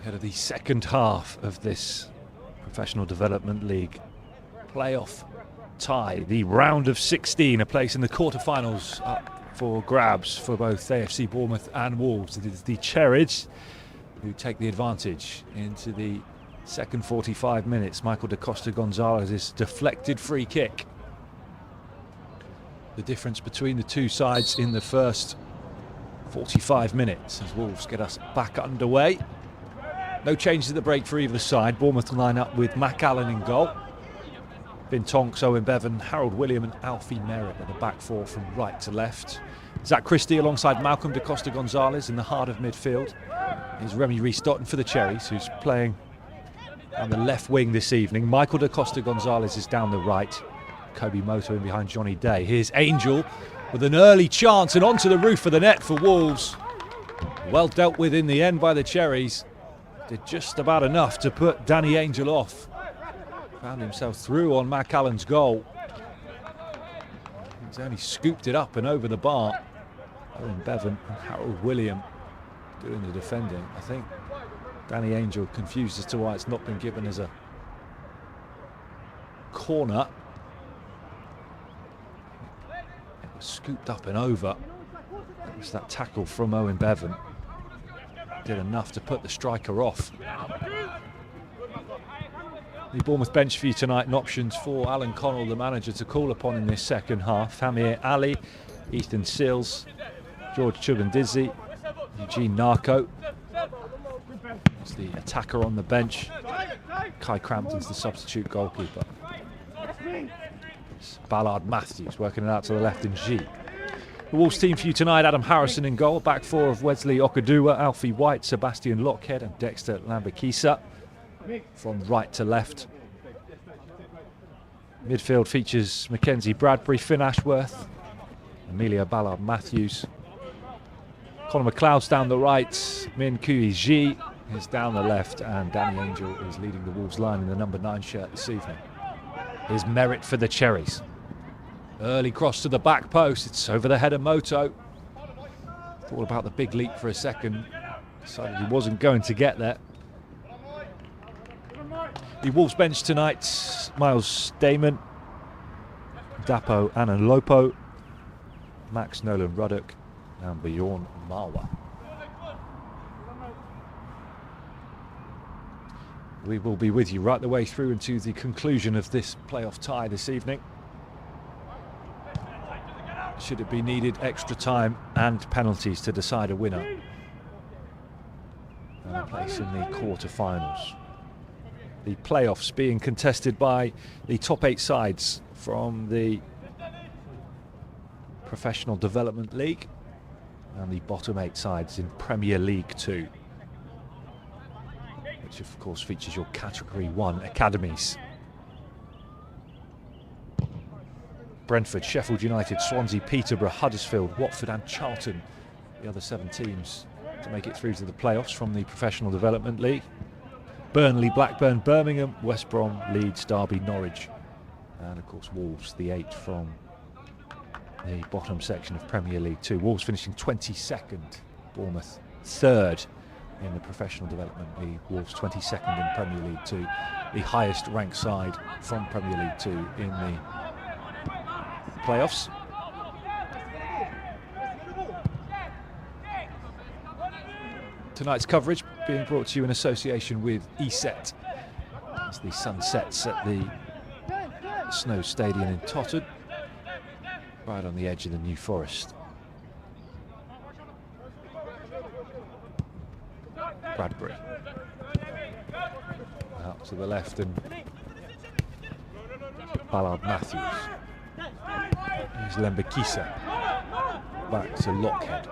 ahead of the second half of this Professional Development League playoff tie. The round of 16, a place in the quarterfinals up for grabs for both AFC Bournemouth and Wolves. It is the Cherries who take the advantage into the second 45 minutes. Michael da Costa Gonzalez's deflected free kick. The difference between the two sides in the first 45 minutes as Wolves get us back underway. No changes at the break for either side. Bournemouth line up with Mac Allen in goal. Bin Tonks, Owen Bevan, Harold William and Alfie Merritt at the back four from right to left. Zach Christie alongside Malcolm da Costa Gonzalez in the heart of midfield. Here's Remy Rees-Dotton for the Cherries, who's playing on the left wing this evening. Michael da Costa Gonzalez is down the right. Kobe Moto in behind Johnny Day. Here's Angel with an early chance and onto the roof of the net for Wolves. Well dealt with in the end by the Cherries. Did just about enough to put Danny Angel off. Found himself through on Mac Allen's goal. He's only scooped it up and over the bar. Owen Bevan and Harold William doing the defending. I think Danny Angel confused as to why it's not been given as a corner. It was scooped up and over. It was that tackle from Owen Bevan. Did enough to put the striker off. The Bournemouth bench for you tonight, and options for Alan Connell, the manager, to call upon in this second half. Hamir Ali, Ethan Sills, George Chubandizzi, Eugene Narco. It's the attacker on the bench. Kai Crampton's the substitute goalkeeper. It's Ballard Matthews working it out to the left in G. The Wolves team for you tonight: Adam Harrison in goal, back four of Wesley Okudua, Alfie White, Sebastian Lockhead and Dexter Lambakisa from right to left. Midfield features Mackenzie Bradbury, Finn Ashworth, Emilio Ballard Matthews. Conor McLeod's down the right, Min Kui Ji is down the left, and Danny Angel is leading the Wolves line in the number 9 shirt this evening. Here's Merritt for the Cherries. Early cross to the back post, it's over the head of Moto. Thought about the big leap for a second, decided he wasn't going to get there. The Wolves bench tonight: Miles Damon, Dapo Ananlopo, Max Nolan Ruddock and Bjorn Marwa. We will be with you right the way through into the conclusion of this playoff tie this evening. Should it be needed, extra time and penalties to decide a winner and a place in the quarter-finals. The playoffs being contested by the top 8 sides from the Professional Development League and the bottom 8 sides in Premier League 2, which of course features your Category 1 academies. Brentford, Sheffield United, Swansea, Peterborough, Huddersfield, Watford and Charlton, the other 7 teams to make it through to the playoffs from the Professional Development League. Burnley, Blackburn, Birmingham, West Brom, Leeds, Derby, Norwich, and of course Wolves, the 8 from the bottom section of Premier League 2. Wolves finishing 22nd, Bournemouth 3rd in the Professional Development League, Wolves 22nd in Premier League 2, the highest ranked side from Premier League 2 in the playoffs. Tonight's coverage being brought to you in association with ESET as the sun sets at the Snow Stadium in Totton, right on the edge of the New Forest. Bradbury out to the left and Ballard Matthews. Here's Lembakisa back to Lockhead.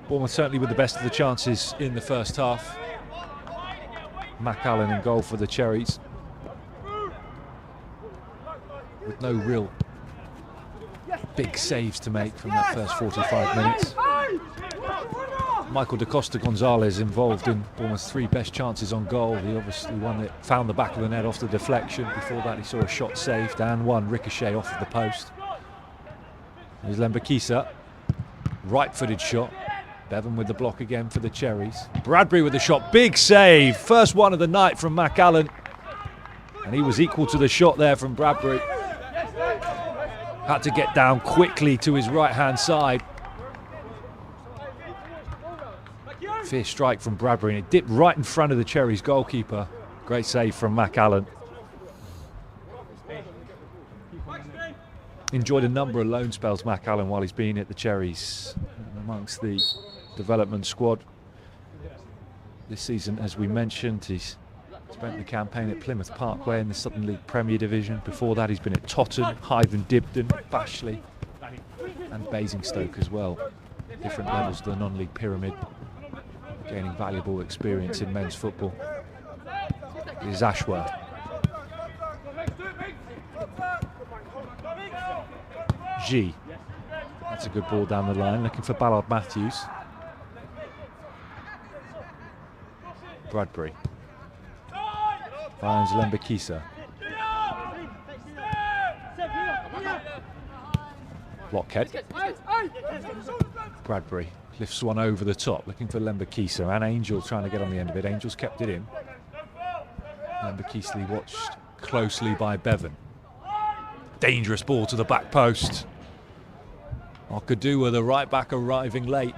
Bournemouth certainly with the best of the chances in the first half. Mac Allen in goal for the Cherries, with no real big saves to make from that first 45 minutes. Michael da Costa Gonzalez involved in Bournemouth's 3 best chances on goal. He obviously one that found the back of the net off the deflection. Before that he saw a shot saved and one ricochet off of the post. Here's Lembakisa. Right-footed shot. Bevan with the block again for the Cherries. Bradbury with the shot. Big save. First one of the night from Mac Allen. And he was equal to the shot there from Bradbury. Had to get down quickly to his right-hand side. Fierce strike from Bradbury, and it dipped right in front of the Cherries goalkeeper. Great save from Mac Allen. Enjoyed a number of loan spells, Mac Allen, while he's been at the Cherries, amongst the development squad. This season, as we mentioned, he's spent the campaign at Plymouth Parkway in the Southern League Premier Division. Before that, he's been at Totton, Hythe and Dibden, Bashley and Basingstoke as well. Different levels of the non-league pyramid, gaining valuable experience in men's football. Here's Ashworth. G. That's a good ball down the line, looking for Ballard Matthews. Bradbury. Finds Lembakisa. Blockhead. Bradbury lifts one over the top, looking for Lembakisa, and Angel trying to get on the end of it. Angel's kept it in. Lembakisa watched closely by Bevan. Dangerous ball to the back post. Okadua, the right back, arriving late.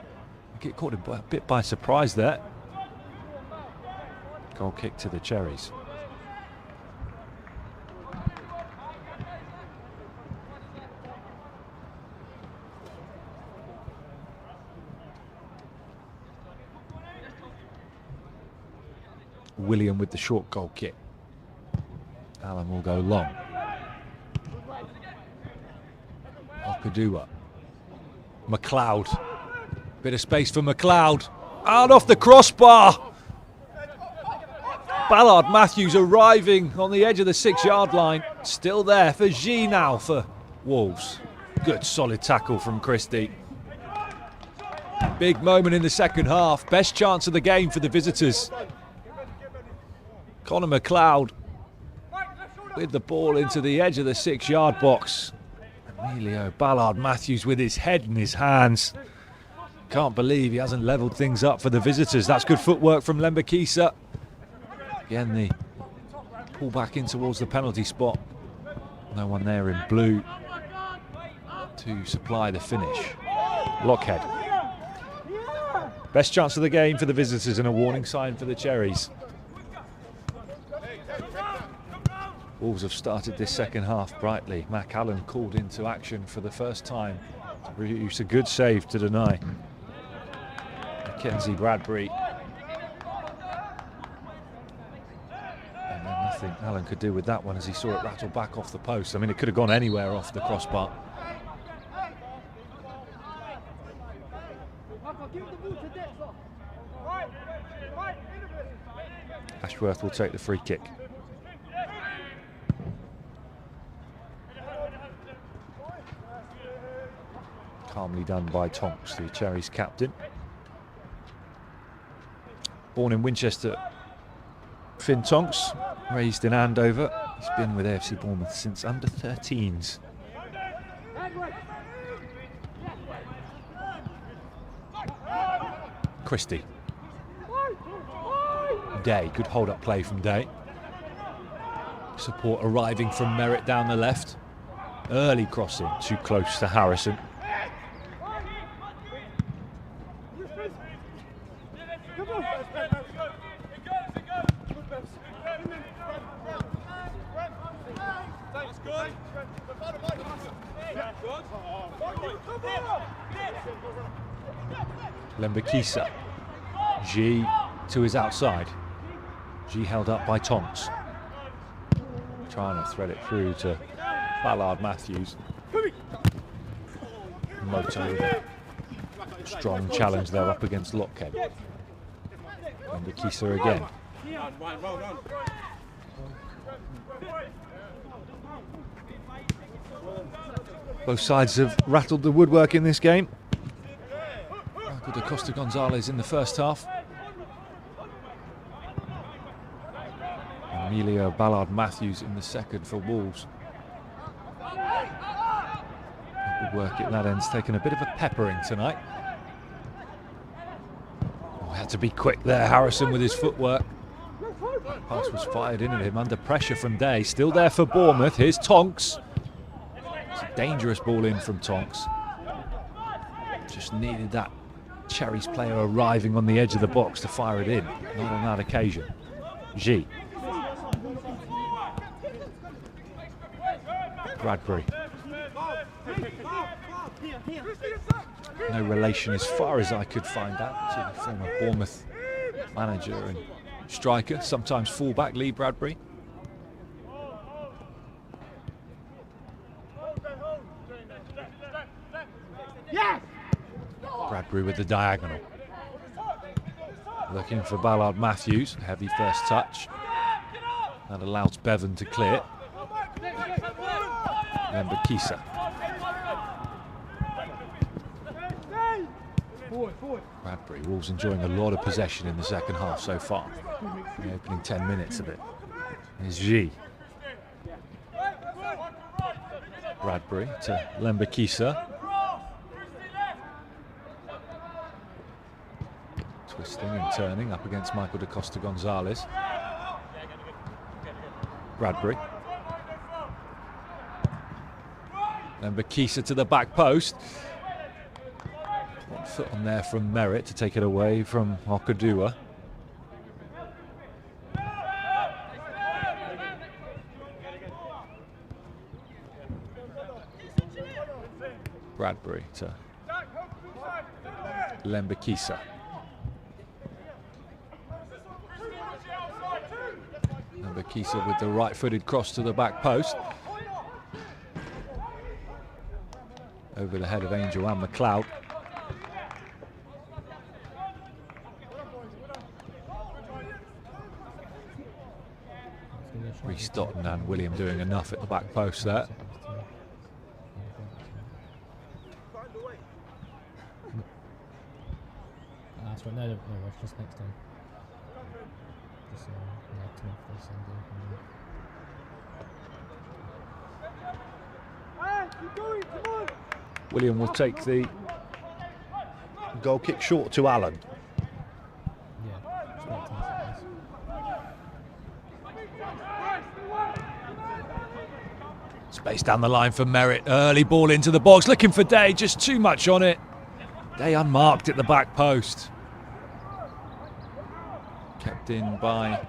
Get caught a bit by surprise there. Goal kick to the Cherries. William with the short goal kick. Allen will go long. Okadua. McLeod. Bit of space for McLeod. Out off the crossbar. Ballard Matthews arriving on the edge of the 6-yard line. Still there for G now for Wolves. Good solid tackle from Christie. Big moment in the second half. Best chance of the game for the visitors. Connor McLeod with the ball into the edge of the 6-yard box. Emilio Ballard Matthews with his head in his hands. Can't believe he hasn't levelled things up for the visitors. That's good footwork from Lembakisa. Again, the pull back in towards the penalty spot. No one there in blue to supply the finish. Lockhead. Best chance of the game for the visitors and a warning sign for the Cherries. Wolves have started this second half brightly. Mac Allen called into action for the first time to produce a good save to deny. Mackenzie Bradbury. And then nothing Allen could do with that one as he saw it rattle back off the post. I mean, it could have gone anywhere off the crossbar. Ashworth will take the free kick. Calmly done by Tonks, the Cherries captain. Born in Winchester, Finn Tonks, raised in Andover. He's been with AFC Bournemouth since under 13s. Christie. Day, good hold-up play from Day. Support arriving from Merritt down the left. Early crossing, too close to Harrison. Lembakisa. G to his outside. G held up by Tonks. Trying to thread it through to Ballard Matthews. Moto. Strong challenge there up against Lockhead. Lembakisa again. Both sides have rattled the woodwork in this game. Michael da Costa Gonzalez in the first half. Emilio Ballard-Matthews in the second for Wolves. Good work at that end's taken a bit of a peppering tonight. Oh, had to be quick there, Harrison, with his footwork. Pass was fired in at him under pressure from Day. Still there for Bournemouth. Here's Tonks. It's a dangerous ball in from Tonks. Just needed that Cherries player arriving on the edge of the box to fire it in. Not on that occasion. G. Bradbury. No relation, as far as I could find out, to the former Bournemouth manager and striker, sometimes fullback, Lee Bradbury. Bradbury with the diagonal. Looking for Ballard-Matthews, heavy first touch. That allows Bevan to clear. Then Bakisa. Bradbury, Wolves enjoying a lot of possession in the second half so far. The opening 10 minutes of it. Here's G. Bradbury to Lembakisa. Twisting and turning up against Michael da Costa Gonzalez. Bradbury. Lembakisa to the back post. One foot on there from Merritt to take it away from Okadua. Bradbury to Lembakisa. Lembakisa with the right-footed cross to the back post. Over the head of Angel and McLeod. Reece Dotton and William doing enough at the back post there. That's right, no, just next time. Just, William will take the goal kick short to Allen. Space down the line for Merritt. Early ball into the box, looking for Day, just too much on it. Day unmarked at the back post. Kept in by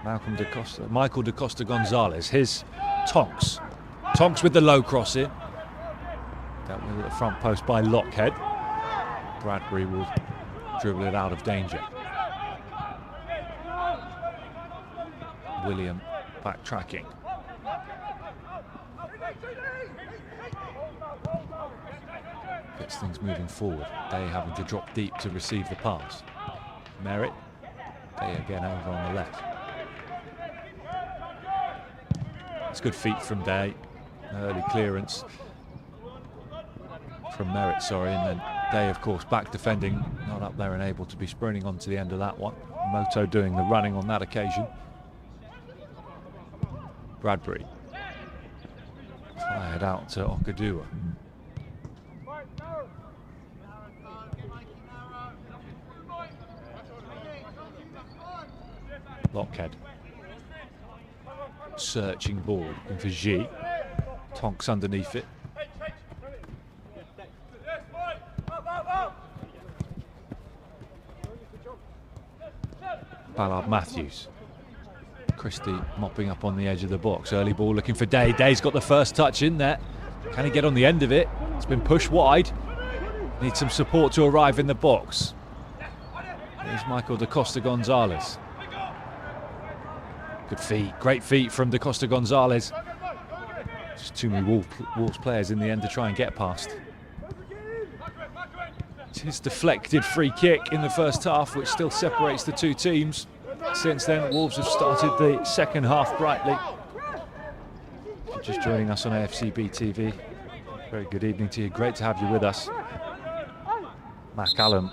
Michael da Costa Gonzalez. Here's Tonks. Tonks with the low cross in. Dealt with at the front post by Lockhead. Bradbury will dribble it out of danger. William backtracking. Gets things moving forward. Day having to drop deep to receive the pass. Merritt. Day again over on the left. It's good feet from Day. Early clearance from Merritt, sorry, and then Day, of course, back defending, not up there and able to be sprinting onto the end of that one. Moto doing the running on that occasion. Bradbury. Fired out to Okadua. Lockhead. Searching ball, looking for G. Tonks underneath it. Ballard-Matthews. Christie mopping up on the edge of the box. Early ball looking for Day. Day's got the first touch in there. Can he get on the end of it? It's been pushed wide. Needs some support to arrive in the box. Here's Michael da Costa Gonzalez. Good feet, great feet from da Costa Gonzalez. Just too many Wolves players in the end to try and get past. It's his deflected free kick in the first half, which still separates the two teams. Since then, Wolves have started the second half brightly. If you're just joining us on AFC TV, very good evening to you. Great to have you with us. Mac Allen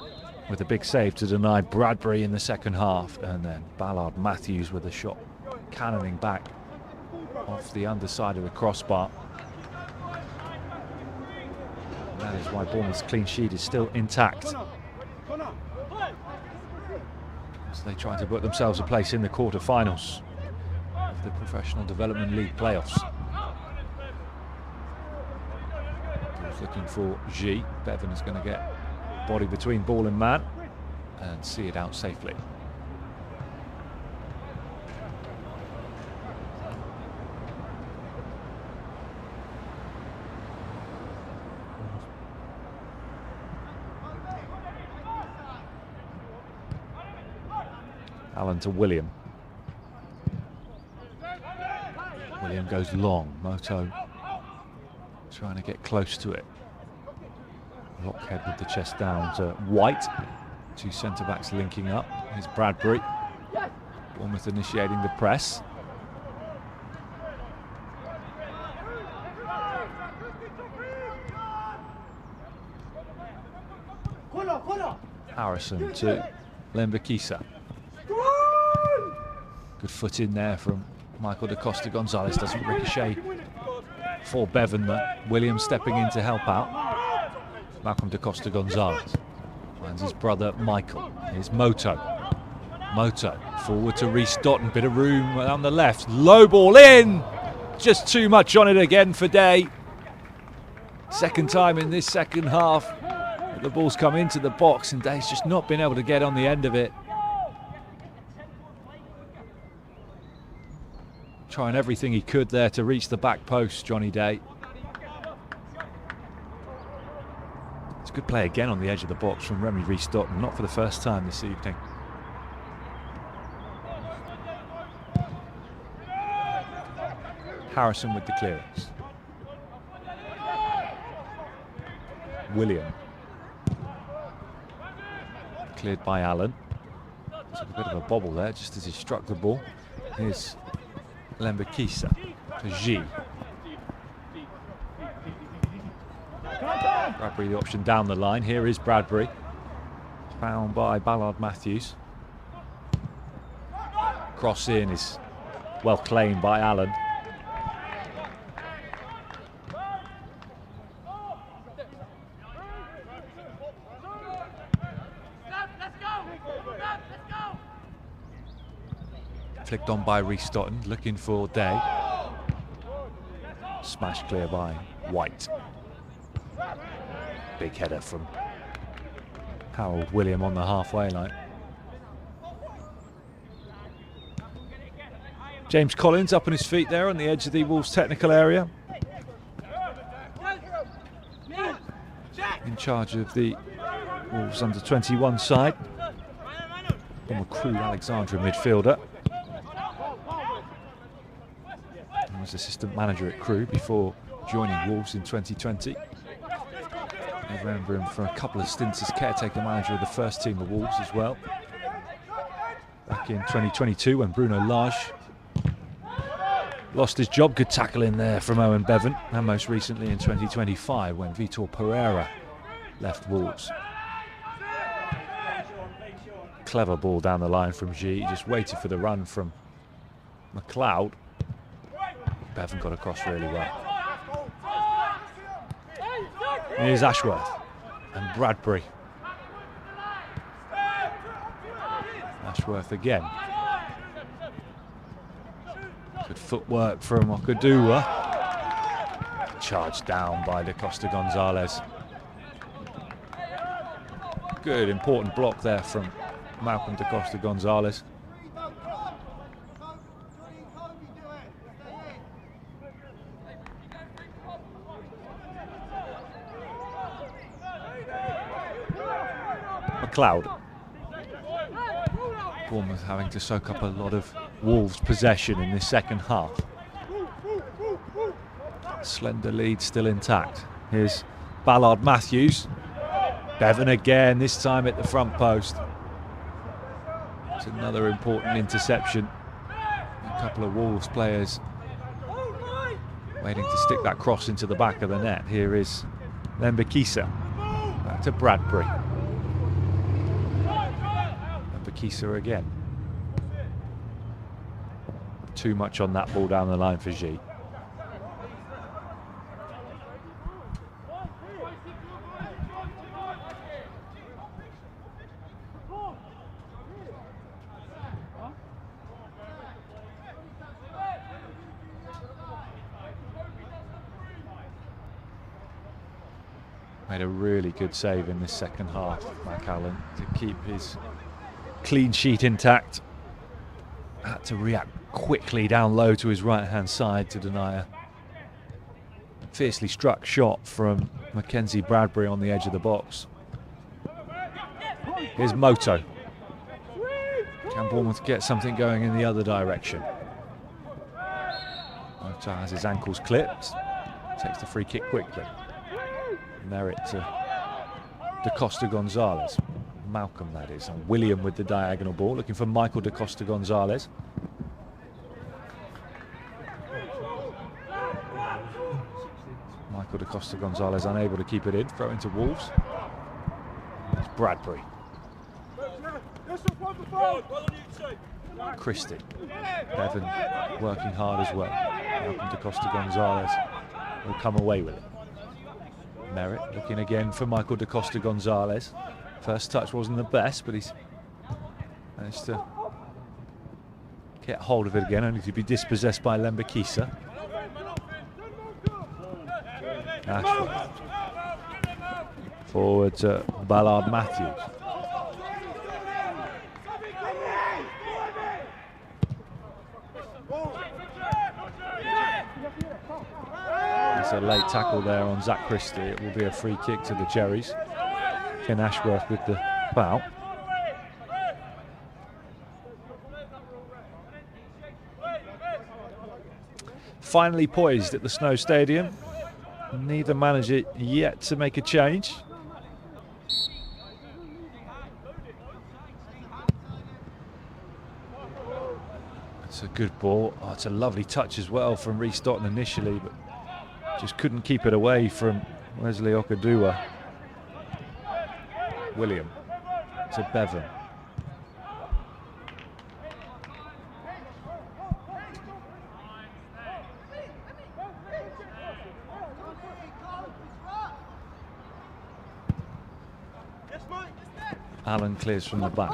with a big save to deny Bradbury in the second half, and then Ballard Matthews with a shot cannoning back off the underside of the crossbar. And that is why Bournemouth's clean sheet is still intact, as they try to put themselves a place in the quarter-finals of the Professional Development League playoffs. He's looking for G. Bevan is going to get body between ball and man and see it out safely. Allen to William. William goes long. Moto trying to get close to it. Lockhead with the chest down to White. Two centre-backs linking up. Here's Bradbury. Bournemouth initiating the press. Harrison to Lembakisa. Good foot in there from Michael da Costa Gonzalez. Doesn't ricochet for Bevan though. Williams stepping in to help out. Malcolm da Costa Gonzalez finds his brother Michael. Here's Moto. Moto forward to Rhys Dotton. Bit of room on the left. Low ball in. Just too much on it again for Day. Second time in this second half. The ball's come into the box and Day's just not been able to get on the end of it. Trying everything he could there to reach the back post, Johnny Day. It's a good play again on the edge of the box from Remy Rhys Dotton, not for the first time this evening. Harrison with the clearance. William. Cleared by Allen. Took a bit of a bobble there just as he struck the ball. Here's Lembakisa to G. Bradbury the option down the line. Here is Bradbury. Found by Ballard Matthews. Cross in is well claimed by Allen. Flicked on by Rhys Dotton, looking for Day. Smashed clear by White. Big header from Harold William on the halfway line. James Collins up on his feet there on the edge of the Wolves technical area. In charge of the Wolves under-21 side. Former Crewe Alexandra midfielder. He was assistant manager at Crewe before joining Wolves in 2020. I remember him for a couple of stints as caretaker manager of the first team of Wolves as well. Back in 2022 when Bruno Lage lost his job. Good tackle in there from Owen Bevan. And most recently in 2025 when Vitor Pereira left Wolves. Clever ball down the line from G. He just waited for the run from McLeod. Bevan got across really well. Here's Ashworth and Bradbury. Ashworth again. Good footwork from Okudua. Charged down by da Costa Gonzalez. Good important block there from Malcolm da Costa Gonzalez. McLeod. Bournemouth having to soak up a lot of Wolves' possession in this second half. Slender lead still intact. Here's Ballard Matthews. Bevan again, this time at the front post. It's another important interception. A couple of Wolves players waiting to stick that cross into the back of the net. Here is Lembakisa. Back to Bradbury. Lembakisa again. Too much on that ball down the line for G. Made a really good save in this second half, McAllen, to keep his clean sheet intact. Had to react quickly down low to his right-hand side to deny a fiercely struck shot from Mackenzie Bradbury on the edge of the box. Here's Moto. Can Bournemouth get something going in the other direction? Moto has his ankles clipped, takes the free kick quickly. Merit to Da Costa Gonzalez. Malcolm, that is. And William with the diagonal ball, looking for Michael Da Costa Gonzalez. Michael Da Costa Gonzalez unable to keep it in. Throw into Wolves. It's Bradbury. Christie. Bevan working hard as well. Malcolm Da Costa Gonzalez will come away with it. Merritt looking again for Michael Da Costa Gonzalez. First touch wasn't the best, but he's managed to get hold of it again, only to be dispossessed by Lembakisa. Ashford. Forward to Ballard Matthews. It's a late tackle there on Zach Christie. It will be a free kick to the Cherries. Ken Ashworth with the foul. Finally poised at the Snow Stadium. Neither manager yet to make a change. It's a good ball. Oh, it's a lovely touch as well from Rhys Stoughton initially, but just couldn't keep it away from Wesley Okadua. William to Bevan. Allen clears from the back.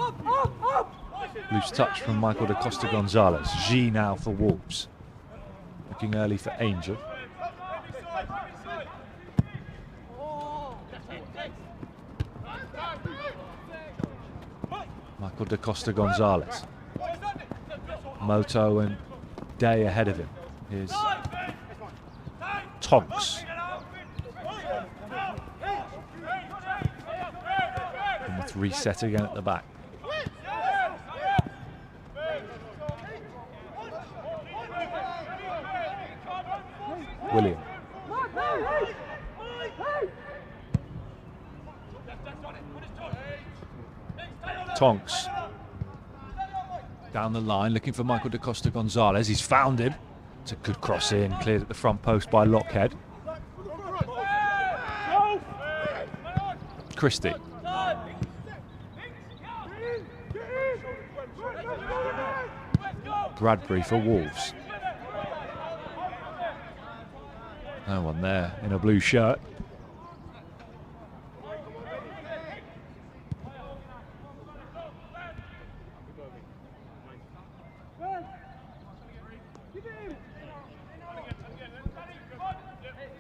Loose touch from Michael Da Costa Gonzalez. G now for Wolves. Looking early for Angel. Michael Da Costa Gonzalez. Moto and Day ahead of him. Here's Tonks. Reset again at the back. William. Tonks. Down the line, looking for Michael Da Costa Gonzalez. He's found him. It's a good cross in, cleared at the front post by Lockhead. Christie. Bradbury for Wolves. No one there in a blue shirt.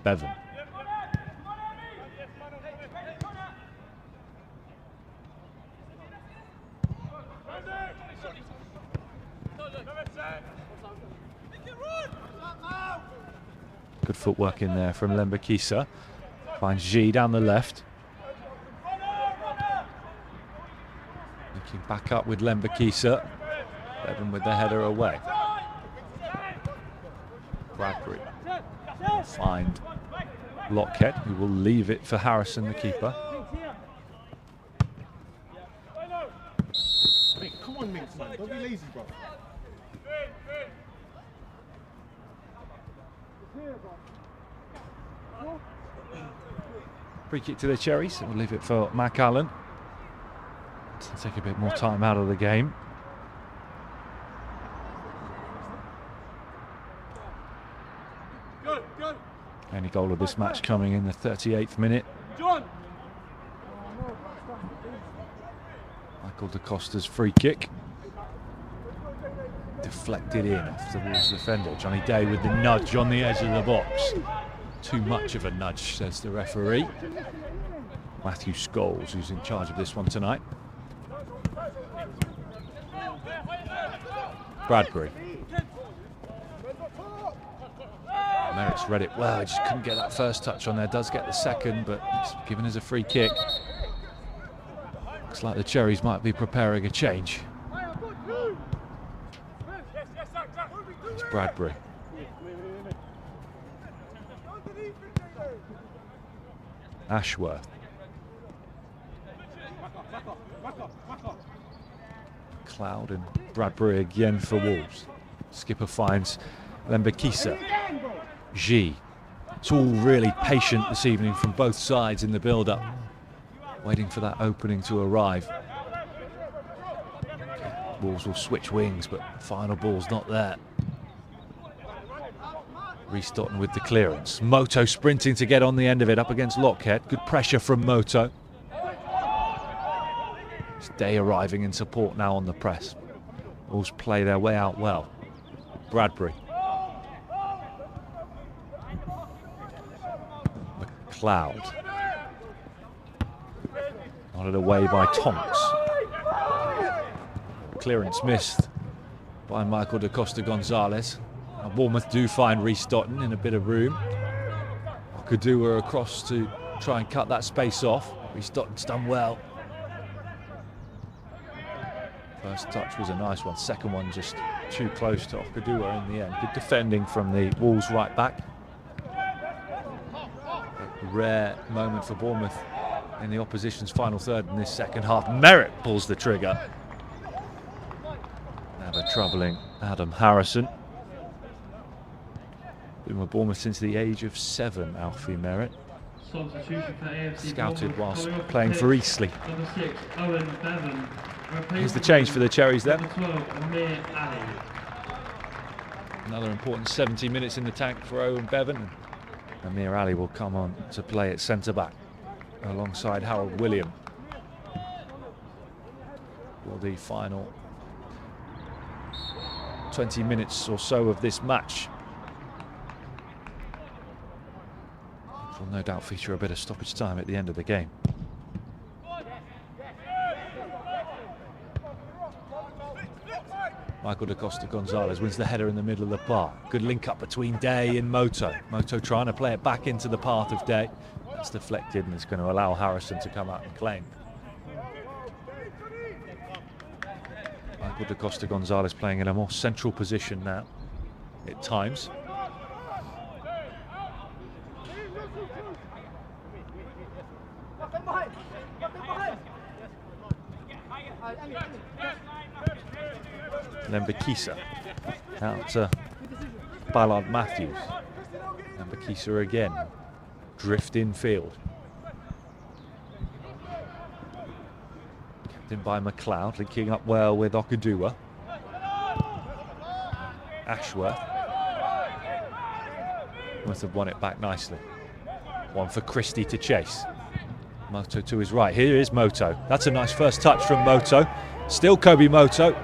Bevan. Good footwork in there from Lembakisa. Finds G down the left. Looking back up with Lembakisa. Bevan with the header away. Bradbury. Find Lockhead, who will leave it for Harrison, the keeper. Hey, come on, Minx, man. Don't be lazy, bro. Free kick to the Cherries. We'll leave it for McAllen to take a bit more time out of the game. Only goal of this match coming in the 38th minute. Michael Da Costa's free kick. Deflected in off the Wolves defender. Johnny Day with the nudge on the edge of the box. Too much of a nudge, says the referee. Matthew Scholes, who's in charge of this one tonight. Bradbury. Merritt's read it well, he just couldn't get that first touch on there. Does get the second, but it's given as a free kick. Looks like the Cherries might be preparing a change. It's Bradbury. Ashworth. Cloud and Bradbury again for Wolves. Skipper finds Lembekisa. G. It's all really patient this evening from both sides in the build-up, waiting for that opening to arrive. Wolves will switch wings, but final ball's not there. Reece Dotton with the clearance. Moto sprinting to get on the end of it up against Lockhead. Good pressure from Moto. It's Day arriving in support now on the press. Wolves play their way out well. Bradbury. McLeod. Nodded away by Tonks. Clearance missed by Michael Da Costa Gonzalez. Now Bournemouth do find Reece Dotton in a bit of room. Okudua across to try and cut that space off. Reece Dotton's done well. First touch was a nice one. Second one just too close to Okudua in the end. Good defending from the Wolves right back. A rare moment for Bournemouth in the opposition's final third in this second half. Merritt pulls the trigger. Never troubling Adam Harrison. Been with Bournemouth since the age of 7, Alfie Merritt. Scouted whilst playing for Eastleigh. Number 6, Owen Bevan. Here's the change for the Cherries then. Another important 70 minutes in the tank for Owen Bevan. Amir Ali will come on to play at centre-back alongside Harold William for the final 20 minutes or so of this match. Which will no doubt feature a bit of stoppage time at the end of the game. Michael Da Costa Gonzalez wins the header in the middle of the park. Good link up between Day and Moto. Moto trying to play it back into the path of Day. That's deflected and it's going to allow Harrison to come out and claim. Michael Da Costa Gonzalez playing in a more central position now at times. Lembekisa out to Ballard Matthews. Lembekisa again. Drift infield. Captained by McLeod, linking up well with Okudua. Ashworth. Must have won it back nicely. One for Christie to chase. Moto to his right. Here is Moto. That's a nice first touch from Moto. Still Kobe Moto.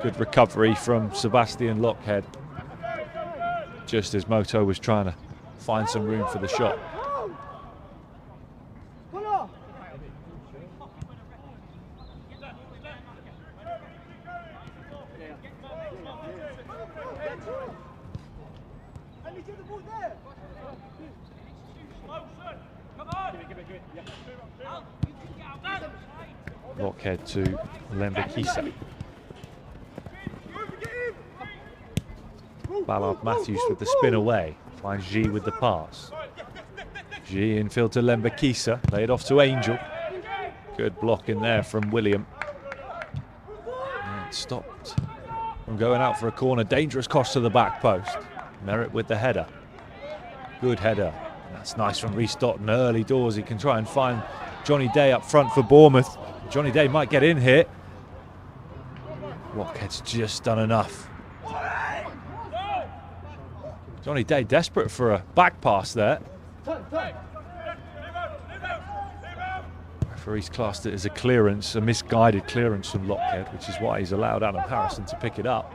Good recovery from Sebastian Lockhead. Just as Moto was trying to find some room for the shot. Lockhead to Lembekisa. Ballard Matthews with the spin away. Finds G with the pass. G infield to Lembekisa. Play it off to Angel. Good block in there from William. And stopped from going out for a corner. Dangerous cross to the back post. Merritt with the header. Good header. That's nice from Reece Dotton. Early doors he can try and find Johnny Day up front for Bournemouth. Johnny Day might get in here. Lockhead's just done enough. Johnny Day desperate for a back pass there. Referee's classed it as a clearance, a misguided clearance from Lockhead, which is why he's allowed Adam Harrison to pick it up.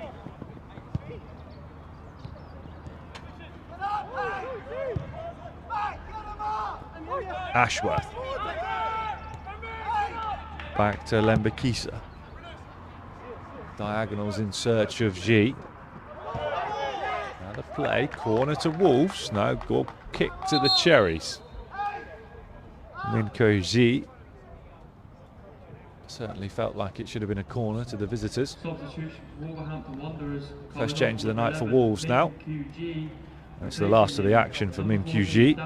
Ashworth. Back to Lembakisa. Diagonals in search of G. Now the play, corner to Wolves. No, goal kick to the Cherries. Minko G. Certainly felt like it should have been a corner to the visitors. First change of the night for Wolves now. That's the last of the action for Min QG.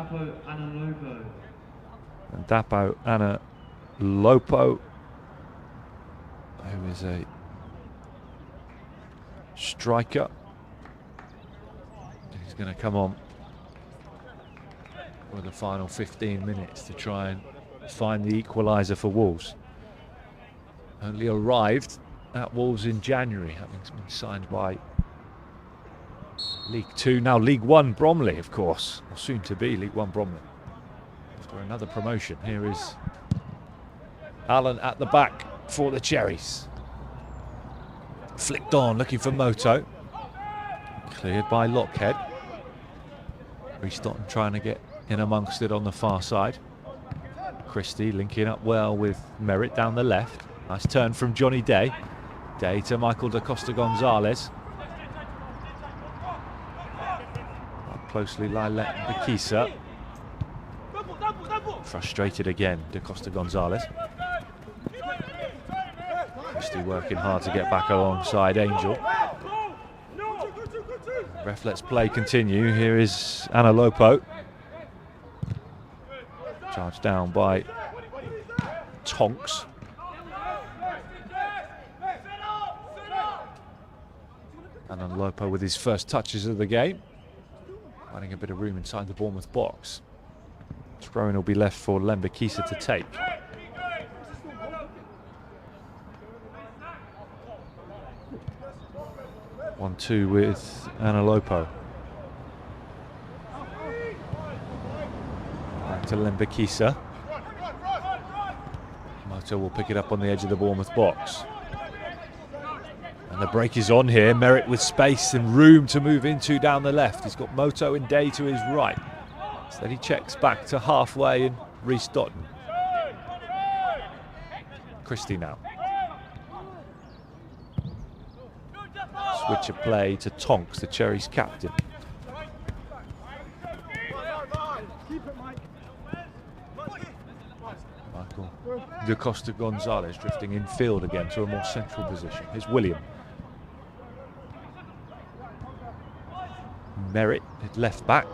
And Dapo Anna Lopo, who is a striker. He's going to come on for the final 15 minutes to try and find the equaliser for Wolves. Only arrived at Wolves in January, having been signed by League 2, now League 1 Bromley, of course, or soon to be League 1 Bromley. After another promotion, here is Allen at the back for the Cherries. Flicked on, looking for Moto. Cleared by Lockhead. Rhys Dotton trying to get in amongst it on the far side. Christie linking up well with Merritt down the left. Nice turn from Johnny Day. Day to Michael Da Costa Gonzalez. Up closely Lilet Bakisa. Frustrated again, Da Costa Gonzalez. Christie working hard to get back alongside Angel. Ref lets play continue. Here is Anna Lopo. Charged down by Tonks. Anna Lopo with his first touches of the game. Finding a bit of room inside the Bournemouth box. Throw-in will be left for Lembakisa to take. One-two with Anna Lopo. Back to Lembakisa. Moto will pick it up on the edge of the Bournemouth box. And the break is on here. Merritt with space and room to move into down the left. He's got Moto and Day to his right. So then he checks back to halfway and Rhys Dotton. Christie now. Switch of play to Tonks, the Cherries captain. Michael Da Costa Gonzalez drifting in field again to a more central position. Here's William. Merritt at left back.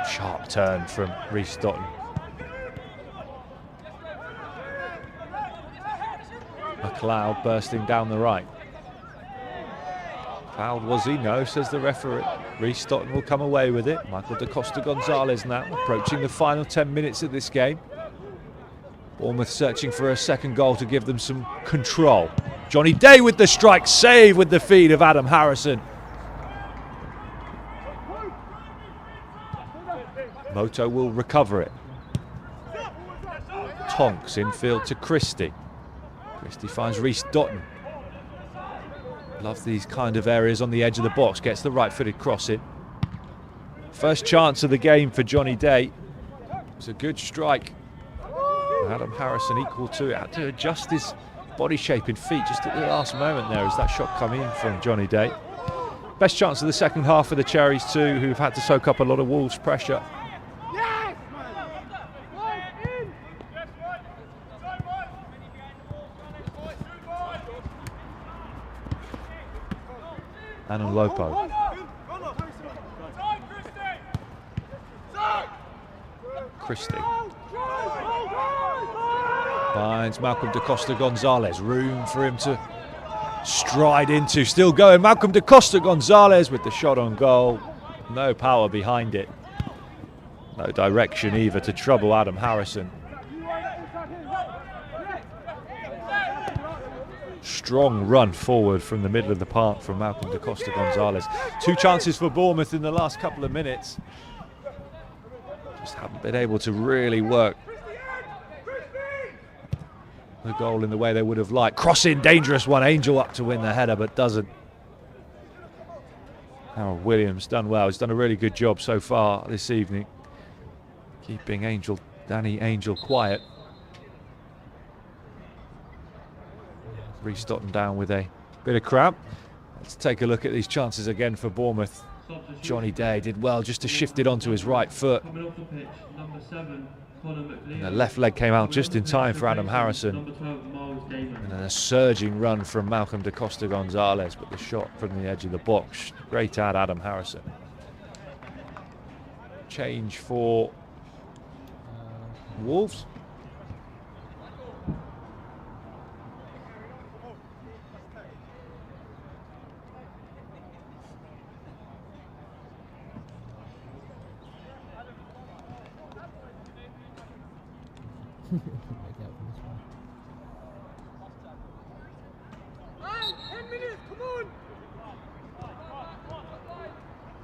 Sharp turn from Rhys Dotton. McLeod bursting down the right. Fouled was he? No, says the referee. Rhys Dotton will come away with it. Michael Da Costa Gonzalez now approaching the final 10 minutes of this game. Bournemouth searching for a second goal to give them some control. Johnny Day with the strike, save with the feed of Adam Harrison. Moto will recover it. Tonks infield to Christie. Christie finds Rhys Dotton. Love these kind of areas on the edge of the box. Gets the right-footed cross in. First chance of the game for Johnny Day. It's a good strike. Adam Harrison equal to it. Had to adjust his body shape and feet just at the last moment there as that shot come in from Johnny Day. Best chance of the second half for the Cherries too, who've had to soak up a lot of Wolves' pressure. Anna Lopo. Christie. Finds Malcolm Da Costa Gonzalez. Room for him to stride into. Still going. Malcolm Da Costa Gonzalez with the shot on goal. No power behind it. No direction either to trouble Adam Harrison. strong run forward from the middle of the park from Malcolm da Costa Gonzalez. 2 chances for Bournemouth in the last couple of minutes. Just haven't been able to really work the goal in the way they would have liked. Crossing, dangerous one. Angel up to win the header, but doesn't. Harold Williams done well. He's done a really good job so far this evening, keeping Danny Angel quiet. Reece Stotton down with a bit of cramp. Let's take a look at these chances again for Bournemouth. Johnny Day did well just to shift it onto his right foot. And the left leg came out just in time for Adam Harrison. And then a surging run from Malcolm da Costa Gonzalez, but the shot from the edge of the box. Great ad, Adam Harrison. Change for Wolves.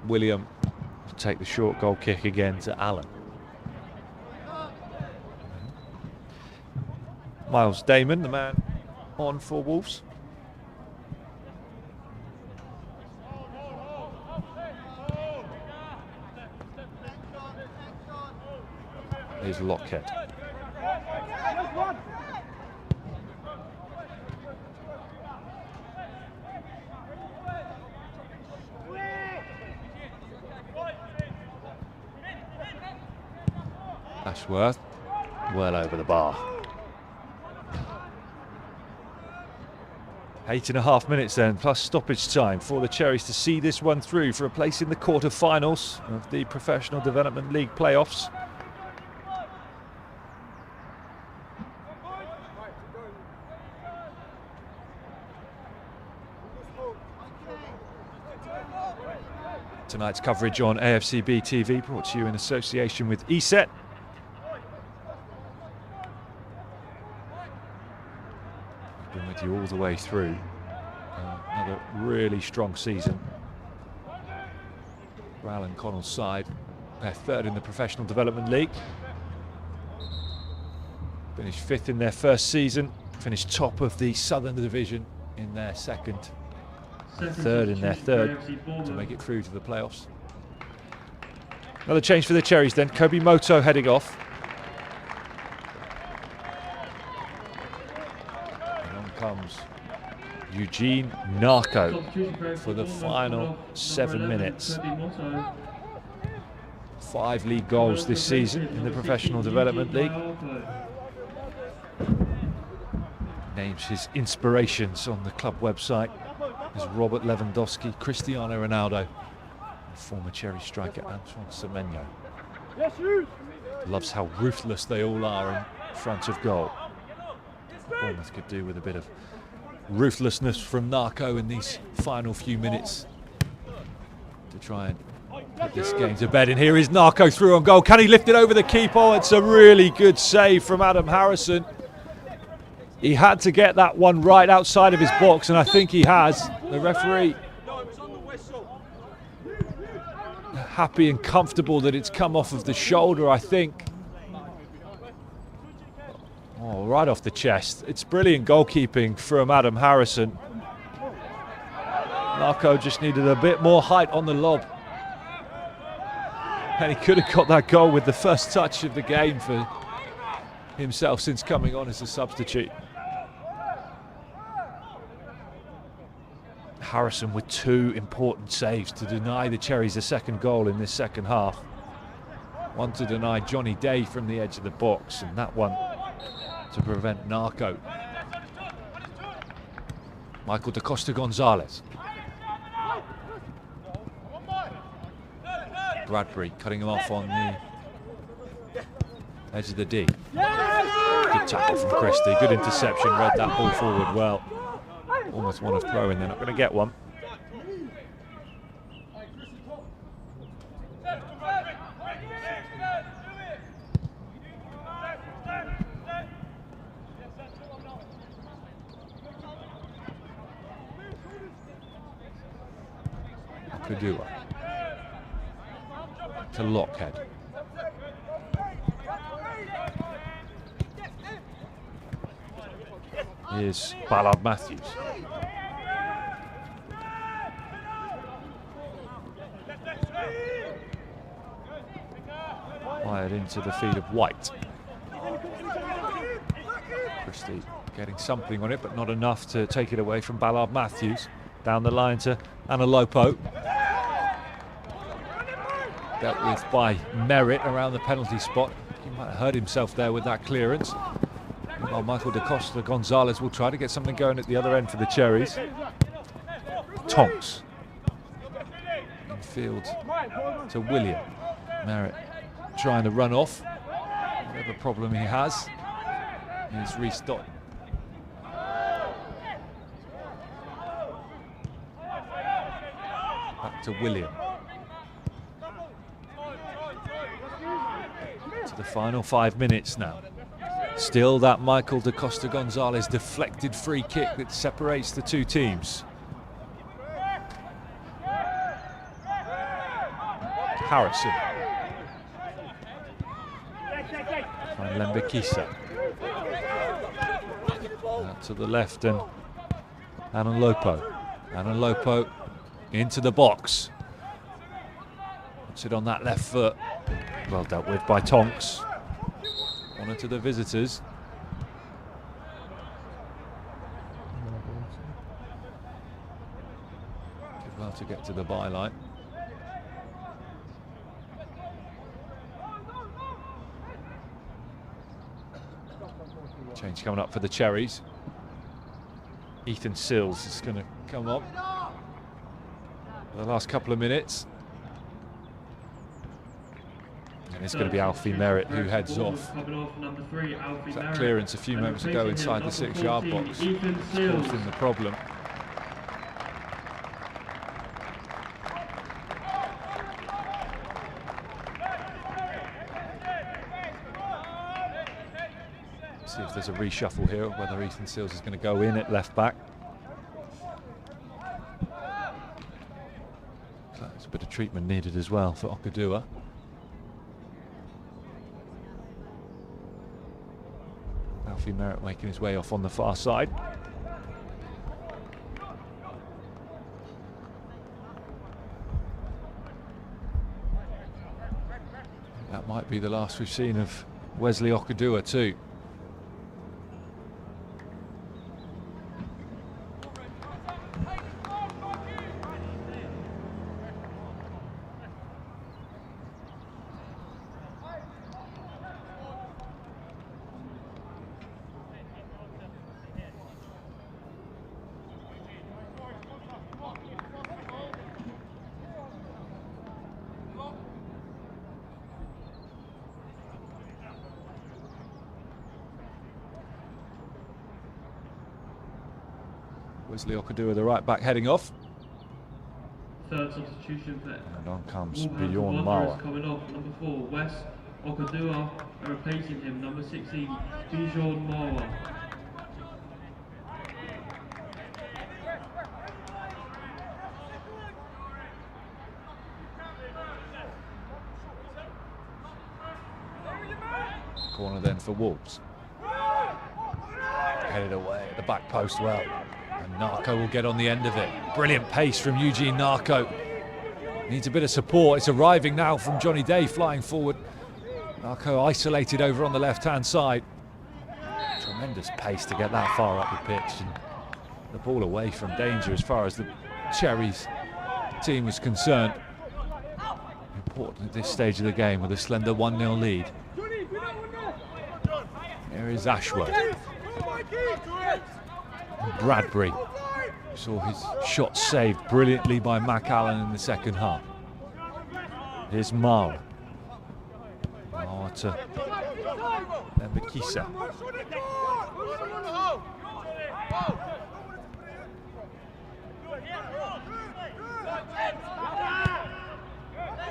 William will take the short goal kick again to Allen. Miles Damon, the man on for Wolves. Here's Lockhead. Ashworth, well over the bar. 8.5 minutes then, plus stoppage time for the Cherries to see this one through for a place in the quarter-finals of the Professional Development League playoffs. Tonight's coverage on AFCB TV brought to you in association with ESET. Been with you all the way through. Another really strong season for Alan Connell's side. They're 3rd in the Professional Development League. Finished 5th in their first season. Finished top of the Southern Division in their second. 3rd in their third to make it through to the playoffs. Another change for the Cherries then. Kobe Moto heading off. And on comes Eugene Narco for the final 7 minutes. 5 league goals this season in the Professional Development League. Names his inspirations on the club website as Robert Lewandowski, Cristiano Ronaldo, and former Cherry striker Antoine Semenyo. Loves how ruthless they all are in front of goal. Bournemouth could do with a bit of ruthlessness from Narco in these final few minutes to try and put this game to bed. And here is Narco through on goal. Can he lift it over the keeper? Oh, it's a really good save from Adam Harrison. He had to get that one right outside of his box, and I think he has. The referee happy and comfortable that it's come off of the shoulder, I think. Oh, right off the chest. It's brilliant goalkeeping from Adam Harrison. Narco just needed a bit more height on the lob. And he could have got that goal with the first touch of the game for himself since coming on as a substitute. Harrison with 2 important saves to deny the Cherries a second goal in this second half. One to deny Johnny Day from the edge of the box, and that one to prevent Narco. Michael da Costa Gonzalez. Bradbury cutting him off on the edge of the D. Good tackle from Christie, good interception, read that ball forward well. Almost want to throw in, they're not going to get one. Okudua. To Lockhead. Here's Ballard Matthews. Fired into the feet of White. Christie getting something on it, but not enough to take it away from Ballard Matthews. Down the line to Analopo. Dealt with by Merritt around the penalty spot. He might have hurt himself there with that clearance. While Michael Da Costa Gonzalez will try to get something going at the other end for the Cherries. Tonks. Infield to William. Merritt trying to run off. Whatever problem he has. Here's Reece Dotton. Back to William. To the final 5 minutes now. Still that Michael Da Costa Gonzalez deflected free kick that separates the two teams. Harrison. And Lembekisa. Out to the left and Analopo. Analopo into the box. Puts it on that left foot. Well dealt with by Tonks. Honour to the visitors. Did well to get to the byline. Change coming up for the Cherries. Ethan Sills is going to come on for the last couple of minutes. And it's going to be Alfie Merritt who heads off. That clearance a few moments ago inside the 6-yard box caused him the problem. See if there's a reshuffle here, whether Ethan Sills is going to go in at left back. So there's a bit of treatment needed as well for Okudua. Alfie Merritt making his way off on the far side. That might be the last we've seen of Wesley Okudua too. Wesley Okudua, the right back, heading off. Third substitution for and on comes Bjorn Mauer. Coming off, number 4, Wes Okudua, and replacing him, number 16, Bjorn Mauer. Corner then for Wolves. Headed away at the back post well. And Narco will get on the end of it. Brilliant pace from Eugene Narco. Needs a bit of support. It's arriving now from Johnny Day flying forward. Narco isolated over on the left-hand side. Tremendous pace to get that far up the pitch. And the ball away from danger as far as the Cherries team was concerned. Important at this stage of the game with a slender 1-0 lead. Here is Ashworth. And Bradbury saw his shot saved brilliantly by Mac Allen in the second half. Here's Mauer. Mauer to Mbekisa.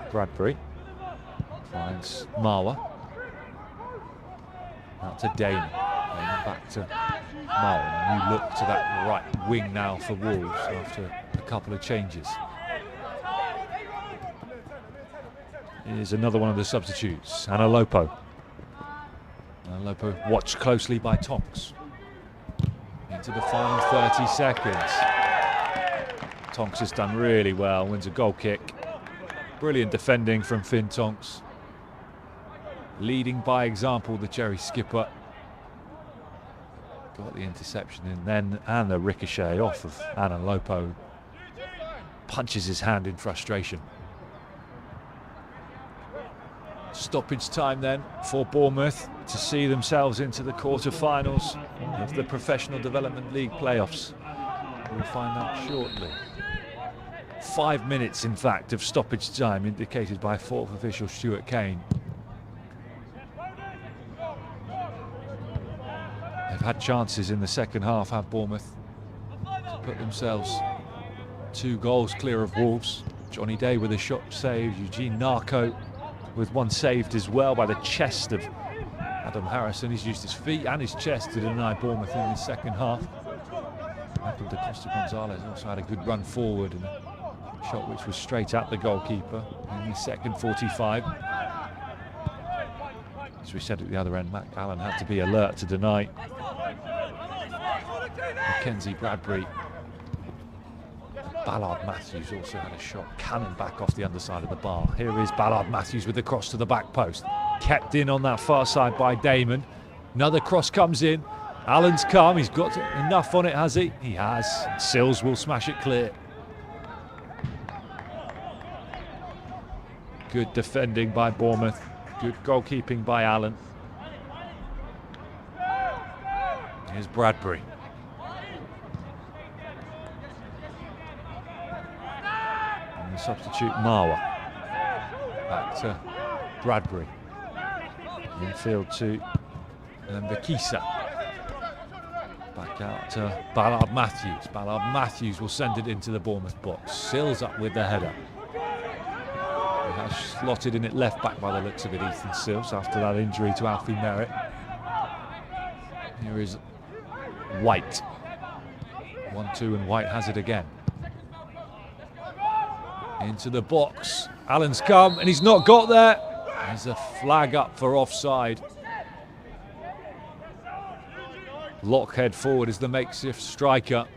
Bradbury finds Mauer. Out to Damon. Back to Mauer. New look to that right wing now for Wolves after a couple of changes. is another one of the substitutes, Analopo. Analopo watched closely by Tonks. Into the final 30 seconds. Tonks has done really well, wins a goal kick. Brilliant defending from Finn Tonks. Leading by example, the Cherry skipper. Got the interception in then, and the ricochet off of Analopo. Punches his hand in frustration. Stoppage time then for Bournemouth to see themselves into the quarter-finals of the Professional Development League playoffs. We'll find out shortly. 5 minutes, in fact, of stoppage time indicated by fourth official Stuart Kane. They've had chances in the second half, have Bournemouth, to put themselves 2 goals clear of Wolves. Johnny Day with a shot saved, Eugene Narco with one saved as well by the chest of Adam Harrison. He's used his feet and his chest to deny Bournemouth in the second half. Michael Da Costa Gonzalez also had a good run forward and a shot which was straight at the goalkeeper in the second 45. As we said at the other end, Matt Allen had to be alert to deny. Mackenzie Bradbury. Ballard Matthews also had a shot cannon back off the underside of the bar. Here is Ballard Matthews with the cross to the back post. Kept in on that far side by Damon. Another cross comes in. Allen's come, he's got enough on it, has he? He has. Sills will smash it clear. Good defending by Bournemouth. Good goalkeeping by Allen. Here's Bradbury. And the substitute Marwa. Back to Bradbury. Infield to Mbakisa. Back out to Ballard Matthews. Ballard Matthews will send it into the Bournemouth box. Sills up with the header. He has slotted in at left back by the looks of it, Ethan Sills, after that injury to Alfie Merritt. Here is White. 1-2 and White has it again. Into the box. Allen's come and he's not got there. There's a flag up for offside. Lockhead forward is the makeshift striker.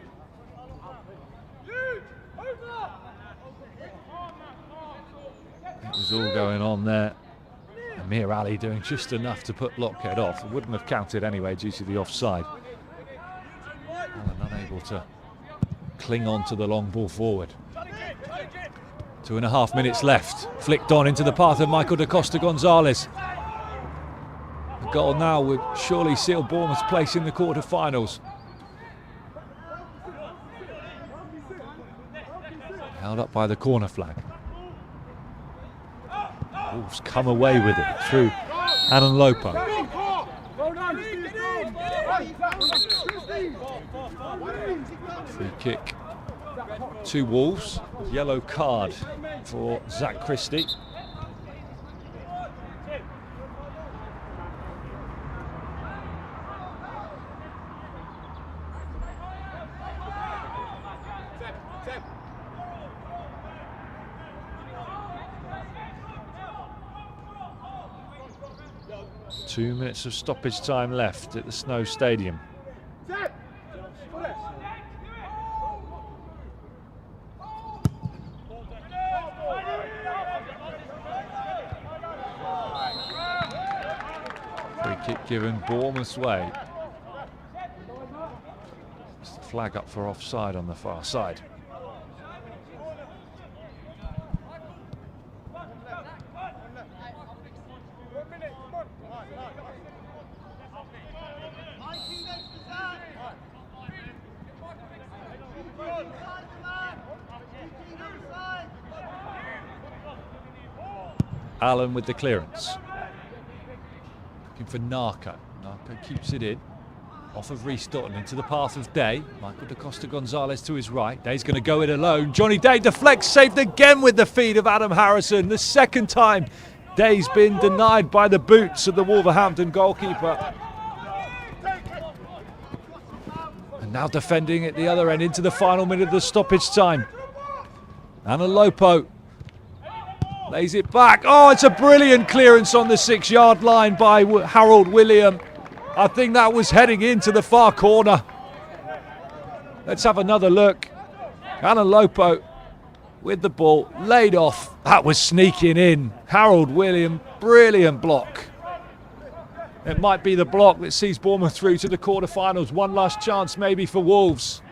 It was all going on there. Amir Ali doing just enough to put Lockhead off. It wouldn't have counted anyway due to the offside. Allen unable to cling on to the long ball forward. 2.5 minutes left. Flicked on into the path of Michael Da Costa Gonzalez. The goal now would surely seal Bournemouth's place in the quarter-finals. Held up by the corner flag. Wolves come away with it through Analopo. Free kick to Wolves. Yellow card for Zach Christie. Two minutes of stoppage time left at the Snow Stadium. Free kick given Bournemouth's way. It's the flag up for offside on the far side. Allen with the clearance. Looking for Narco. Narco keeps it in. Off of Reece Dotton into the path of Day. Michael Da Costa Gonzalez to his right. Day's going to go it alone. Johnny Day deflects, saved again with the feet of Adam Harrison. The second time Day's been denied by the boots of the Wolverhampton goalkeeper. And now defending at the other end into the final minute of the stoppage time. Analopo. Lays it back. Oh, it's a brilliant clearance on the 6-yard line by Harold William. I think that was heading into the far corner. Let's have another look. Alan Lopo with the ball, laid off. That was sneaking in. Harold William, brilliant block. It might be the block that sees Bournemouth through to the quarterfinals. One last chance maybe for Wolves.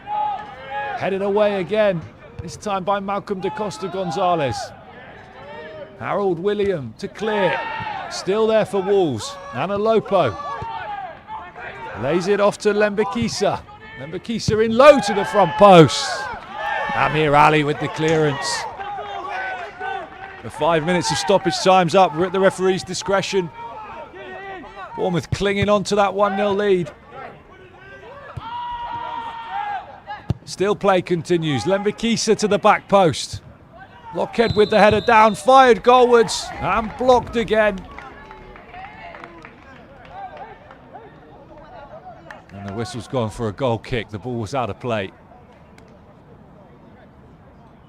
Headed away again, this time by Malcolm da Costa Gonzalez. Harold William to clear. Still there for Wolves. Anna Lopo lays it off to Lembekisa. Lembekisa in low to the front post. Amir Ali with the clearance. The 5 minutes of stoppage time's up. We're at the referee's discretion. Bournemouth clinging on to that 1-0 lead. Still play continues. Lembekisa to the back post. Lockhead with the header down, fired goalwards and blocked again. And the whistle's gone for a goal kick. The ball was out of play.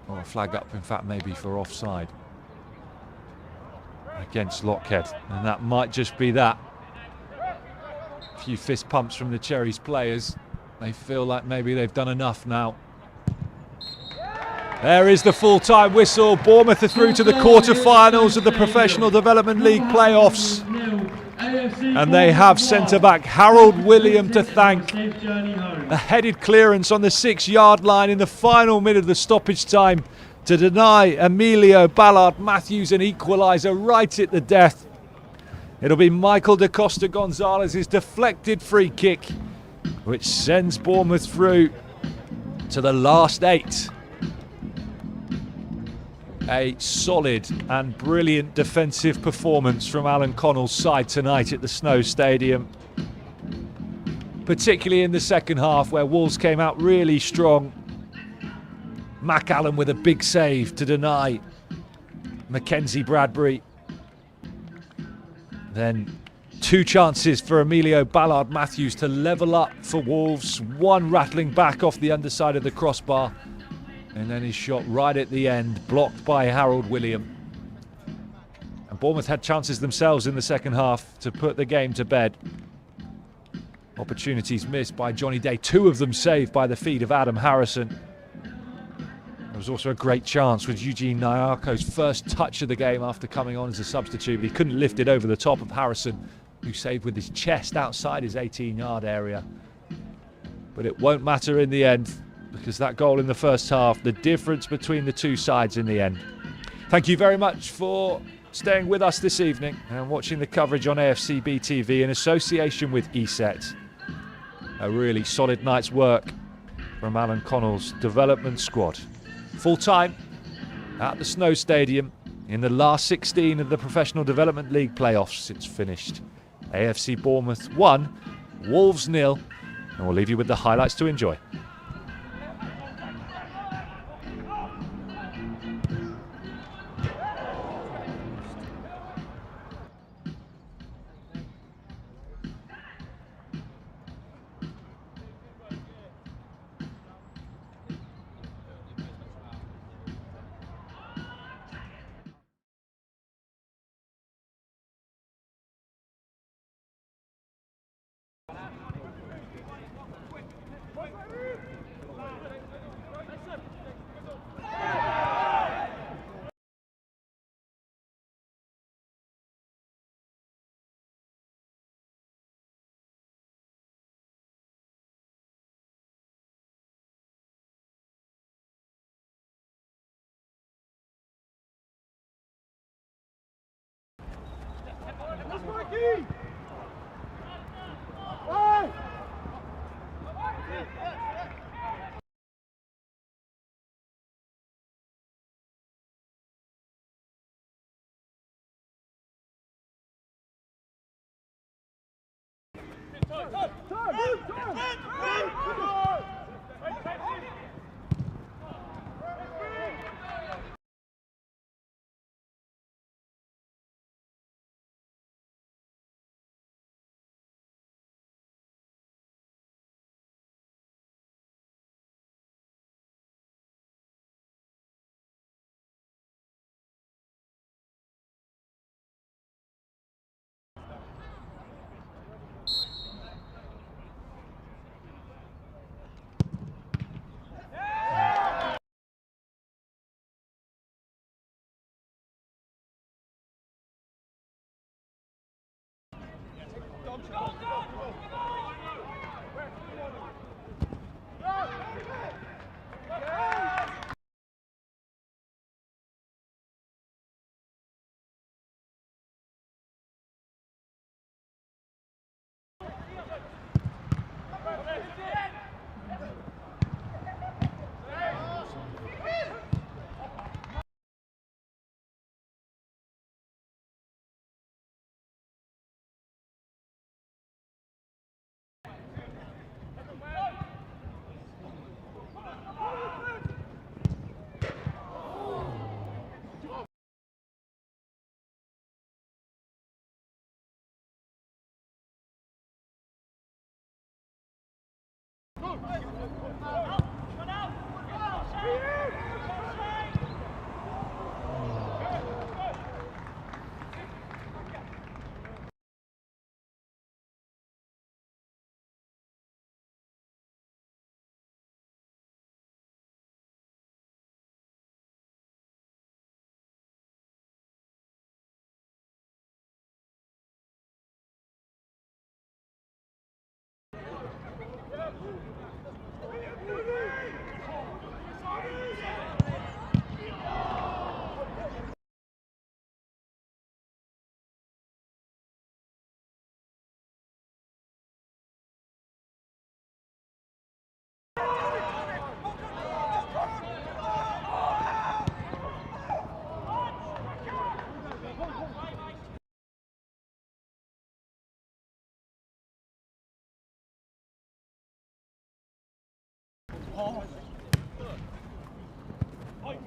Or a flag up, in fact, maybe for offside against Lockhead. And that might just be that. A few fist pumps from the Cherries players. They feel like maybe they've done enough now. There is the full-time whistle. Bournemouth are through to the quarter-finals of the Professional Development League playoffs. And they have centre-back Harold William to thank. A headed clearance on the 6-yard line in the final minute of the stoppage time to deny Emilio Ballard Matthews an equaliser right at the death. It'll be Michael da Costa Gonzalez's deflected free kick, which sends Bournemouth through to the last 8. A solid and brilliant defensive performance from Alan Connell's side tonight at the Snow Stadium. Particularly in the second half, where Wolves came out really strong. Mac Allen with a big save to deny Mackenzie Bradbury. Then 2 chances for Emilio Ballard Matthews to level up for Wolves. One rattling back off the underside of the crossbar. And then his shot right at the end, blocked by Harold William. And Bournemouth had chances themselves in the second half to put the game to bed. Opportunities missed by Johnny Day, 2 of them saved by the feet of Adam Harrison. There was also a great chance with Eugene Nyako's first touch of the game after coming on as a substitute, but he couldn't lift it over the top of Harrison, who saved with his chest outside his 18-yard area. But it won't matter in the end, because that goal in the first half, the difference between the two sides in the end. Thank you very much for staying with us this evening and watching the coverage on AFC BTV in association with ESET. A really solid night's work from Alan Connell's development squad. Full time at the Snow Stadium in the last 16 of the Professional Development League playoffs. It's finished. AFC Bournemouth 1, Wolves 0, and we'll leave you with the highlights to enjoy.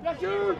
That's you!